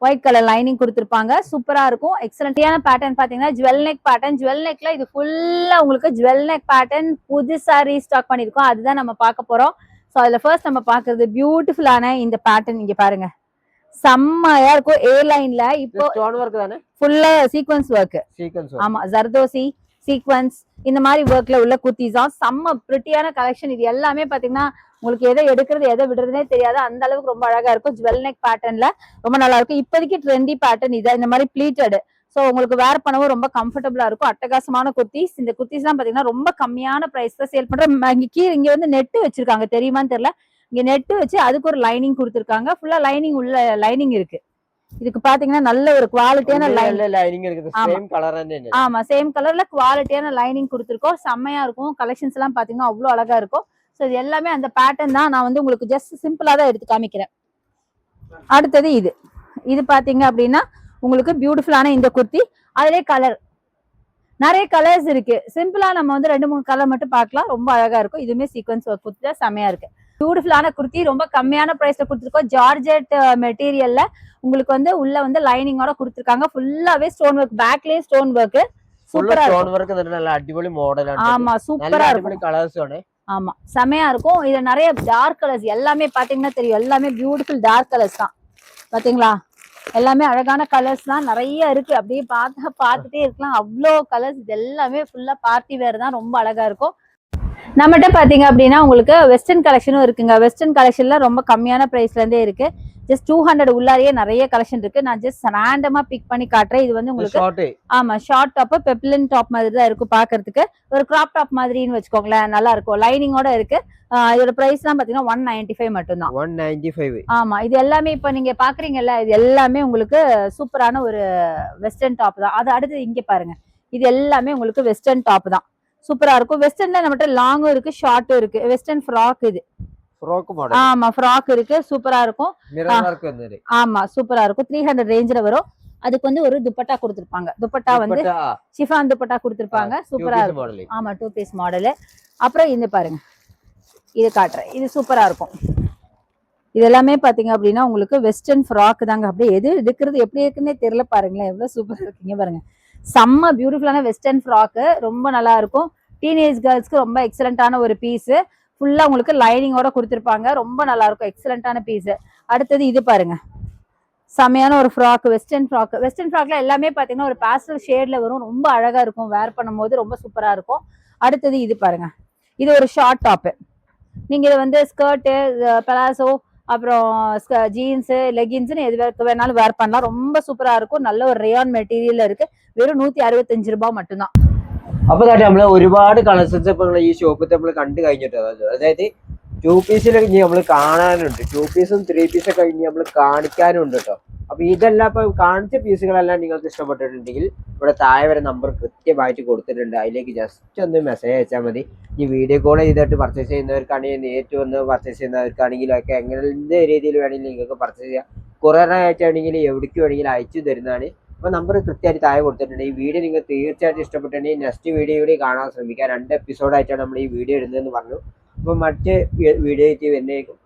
ஒயிட் கலர் லைனிங் கொடுத்திருப்பாங்க. சூப்பரா இருக்கும். எக்ஸலன்டான பேட்டர்ன் பாத்தீங்கன்னா ஜுவல் நெக் பேட்டர்ன். ஜுவல் நெக்ல இது ஃபுல்லா உங்களுக்கு ஜுவல் நெக் பேட்டர்ன் புதுசா ரீஸ்டாக் பண்ணிருக்கோம். அதுதான் நம்ம பார்க்க போறோம். சோ அதுல ஃபர்ஸ்ட் நம்ம பாக்குறது பியூட்டிஃபுல்லான இந்த பேட்டர்ன். இங்க பாருங்க, செம்மையா இருக்கும். ஏ லைன்ல இப்போ ஸ்டோன் வர்க் தானே, ஃபுல்லா சீக்வென்ஸ் ஒர்க். ஆமா, ஜர்தோசி சீக்வென்ஸ் இந்த மாதிரி ஒர்க்ல உள்ள குர்த்திஸா செம்ம பிரிட்டியான கலெக்ஷன். இது எல்லாமே பாத்தீங்கன்னா உங்களுக்கு எதை எடுக்கிறது எதை விடுறதுனே தெரியாது, அந்த அளவுக்கு ரொம்ப அழகா இருக்கும். ஜுவல் நெக் பேட்டர்ன்ல ரொம்ப நல்லா இருக்கும். இப்போதைக்கு ட்ரெண்டி பேட்டர்ன் இது. இந்த மாதிரி ப்ளீட்டட், சோ உங்களுக்கு வேர் பண்ணவும் ரொம்ப கம்ஃபர்டபுளா இருக்கும். அட்டகாசமான குர்த்திஸ். இந்த குர்த்திஸ் எல்லாம் பாத்தீங்கன்னா ரொம்ப கம்மியான பிரைஸ்ல சேல் பண்றோம். இங்க வந்து நெட் வச்சிருக்காங்க, தெரியுமான்னு தெரியல. இங்க நெட் வச்சு அதுக்கு ஒரு லைனிங் கொடுத்திருக்காங்க. ஃபுல்லா லைனிங் உள்ள லைனிங் இருக்கு. இதுக்கு பாத்தீங்கன்னா நல்ல ஒரு குவாலிட்டியான லைனிங் இருக்குது. Same colour. ஆமா, சேம் கலர்ல குவாலிட்டியான லைனிங் கொடுத்திருக்கோம். செம்மையா இருக்கும். கலெக்ஷன்ஸ் எல்லாம் பாத்தீங்கன்னா அவ்வளவு அழகா இருக்கும். சோ இது எல்லாமே அந்த பேட்டர்ன் தான். நான் வந்து உங்களுக்கு ஜஸ்ட் சிம்பிளா தான் எடுத்து காமிக்கிறேன். அடுத்தது இது பாத்தீங்க அப்படின்னா உங்களுக்கு பியூட்டிஃபுல்லான இந்த குர்த்தி. அதுலயே கலர் நிறைய கலர்ஸ் இருக்கு. சிம்பிளா நம்ம வந்து 2-3 கலர் மட்டும் பார்க்கலாம். ரொம்ப அழகா இருக்கும். இதுவுமே சீக்வென்ஸ் ஒர்க் குர்த்தி தான், செம்மையா இருக்கு. பியூட்டிஃபுல்லான குர்த்தி ரொம்ப கம்மியான பிரைஸ்ல கொடுத்துருக்கோம். ஜார்ஜெட் மெட்டீரியல்ல உங்களுக்கு வந்து உள்ள வந்து லைனிங்கோட கொடுத்துருக்காங்க. ஃபுல்லாவே ஸ்டோன் ஒர்க், பேக்லயே ஸ்டோன் ஒர்க். சூப்பரா ஸ்டோன் ஒர்க் நல்ல அடிபொலி மாடல். ஆமா சூப்பரா இருக்கும். கலர்ஸ் ആണ്. ஆமா செமையா இருக்கும். இதுல நிறைய டார்க் கலர்ஸ் எல்லாமே பாத்தீங்கன்னா தெரியும். எல்லாமே பியூட்டிஃபுல் டார்க் கலர்ஸ் தான். பாத்தீங்களா எல்லாமே அழகான கலர்ஸ் தான் நிறைய இருக்கு. அப்படியே பார்த்துட்டே இருக்கலாம். அவ்வளோ கலர்ஸ். இது எல்லாமே ஃபுல்லா பார்ட்டி வேர் தான். ரொம்ப அழகா இருக்கும். நம்மகிட்ட பாத்தீங்க அப்படின்னா உங்களுக்கு வெஸ்டர்ன் கலெக்ஷனும் இருக்குங்க. வெஸ்டர்ன் கலெக்ஷன்ல ரொம்ப கம்மியான பிரைஸ்ல இருந்தே இருக்கு. ஜஸ்ட் 200 உள்ளாரியே நிறைய கலெக்ஷன் இருக்கு. நான் ஜஸ்ட் ரேண்டமா பிக் பண்ணி காட்டுறேன். இது வந்து உங்களுக்கு ஆமா ஷார்ட் டாப், பெப்ளின் டாப் மாதிரி தான் இருக்கும் பாக்குறதுக்கு. ஒரு கிராப் டாப் மாதிரின்னு வச்சுக்கோங்களேன். நல்லா இருக்கும். லைனிங்கோட இருக்கு. இதோட பிரைஸ் தான் பாத்தீங்கன்னா 195 மட்டும் தான். 195. ஆமா இது எல்லாமே இப்ப நீங்க பாக்குறீங்கல்ல, இது எல்லாமே உங்களுக்கு சூப்பரான ஒரு வெஸ்டர்ன் டாப் தான். அது அடுத்து இங்க பாருங்க. இது எல்லாமே உங்களுக்கு வெஸ்டர்ன் டாப் தான். சூப்பரா இருக்கும். வெஸ்டர்ன்ல நம்மகிட்ட லாங்கும் இருக்கு, ஷார்ட்டும் இருக்கு. வெஸ்டர்ன் ஃப்ராக் இது. Frock model. ஆமா ஃப்ராக் இருக்கு. சூப்பரா இருக்கும். மிரர் வர்க் வந்தது. ஆமா சூப்பரா இருக்கும். 300 ரேஞ்சில வரும். அதுக்கு வந்து ஒரு துப்பட்டா கொடுத்திருப்பாங்க. துப்பட்டா வந்து ஷிஃபான் துப்பட்டா கொடுத்திருப்பாங்க. சூப்பரா இருக்கும். ஆமா 2 பீஸ் மாடல். அப்புறம் இந்த பாருங்க. இது காட்டுறேன். இது சூப்பரா இருக்கும். இது எல்லாமே பாத்தீங்க அப்படின்னா உங்களுக்கு வெஸ்டர்ன் ஃப்ராக் தாங்க. அப்படியே எது எடுக்கிறது எப்படி இருக்குன்னே தெரியல. பாருங்களேன் எவ்வளவு சூப்பரா இருக்கீங்க பாருங்க. செம்ம பியூட்டிஃபுல்லான வெஸ்டர்ன் ஃப்ராக். ரொம்ப நல்லா இருக்கும். டீனேஜ் கேர்ள்ஸ்க்கு ரொம்ப எக்ஸலண்டான ஒரு பீஸ். ஃபுல்லா உங்களுக்கு லைனிங்கோட கொடுத்துருப்பாங்க. ரொம்ப நல்லா இருக்கும். எக்ஸலண்டான பீஸ். அடுத்தது இது பாருங்க. செமையான ஒரு ஃப்ராக், வெஸ்டர்ன் ஃப்ராக். வெஸ்டர்ன் ஃப்ராக்ல எல்லாமே பாத்தீங்கன்னா ஒரு பாஸ்டல் ஷேட்ல வரும். ரொம்ப அழகா இருக்கும். வேர் பண்ணும்போது ரொம்ப சூப்பரா இருக்கும். அடுத்தது இது பாருங்க. இது ஒரு ஷார்ட் டாப். நீங்க இதை வந்து ஸ்கர்ட்டு, பலாசோ, அப்புறம் ஜீன்ஸ், லெகின்ஸ்னு எது வேணாலும் வேர் பண்ணலாம். ரொம்ப சூப்பரா இருக்கும். நல்ல ஒரு ரேயான் மெட்டீரியல் இருக்கு. வெறும் 165 രൂപ மட்டும்தான். അപ്പൊ തന്നെ നമ്മള് ഒരുപാട് കളക്ഷൻസ് ഇപ്പൊ ഈ ഷോപ്പിൽ നമ്മൾ കണ്ടു കഴിഞ്ഞിട്ട്, അതായത് 2 പീസിൽ ഇനി നമ്മൾ കാണാനുണ്ട്. 2 പീസും 3 പീസും കഴിഞ്ഞ് നമ്മൾ കാണിക്കാനുണ്ട് കേട്ടോ. അപ്പൊ ഇതെല്ലാം ഇപ്പൊ കാണിച്ച പീസുകളെല്ലാം നിങ്ങൾക്ക് ഇഷ്ടപ്പെട്ടിട്ടുണ്ടെങ്കിൽ ഇവിടെ താഴെ വരെ നമ്പർ കൃത്യമായിട്ട് കൊടുത്തിട്ടുണ്ട്. അതിലേക്ക് ജസ്റ്റ് ഒന്ന് മെസ്സേജ് അയച്ചാൽ മതി. ഈ വീഡിയോ കോൾ ചെയ്തിട്ട് പർച്ചേസ് ചെയ്യുന്നവർക്കാണെങ്കിൽ, നേരിട്ട് വന്ന് പർച്ചേസ് ചെയ്യുന്നവർക്കാണെങ്കിലും ഒക്കെ എങ്ങനെ എന്ത് രീതിയിൽ വേണമെങ്കിലും നിങ്ങൾക്ക് പർച്ചേസ് ചെയ്യാം. കൊറിയർ അയച്ചാണെങ്കിൽ എവിടേക്ക് വേണമെങ്കിലും അയച്ചു തരുന്നതാണ്. അപ്പോൾ നമ്പർ കൃത്യമായിട്ട് താഴെ കൊടുത്തിട്ടുണ്ട്. ഈ വീഡിയോ നിങ്ങൾ തീർച്ചയായിട്ടും ഇഷ്ടപ്പെട്ടിട്ടുണ്ടെങ്കിൽ നെക്സ്റ്റ് വീഡിയോ കൂടി കാണാൻ ശ്രമിക്കുക. 2 എപ്പിസോഡായിട്ടാണ് നമ്മൾ ഈ വീഡിയോ ഇടുന്നതെന്ന് പറഞ്ഞു. അപ്പോൾ മറ്റ് വീഡിയോ ആയിട്ട് വരുന്നതായിരിക്കും.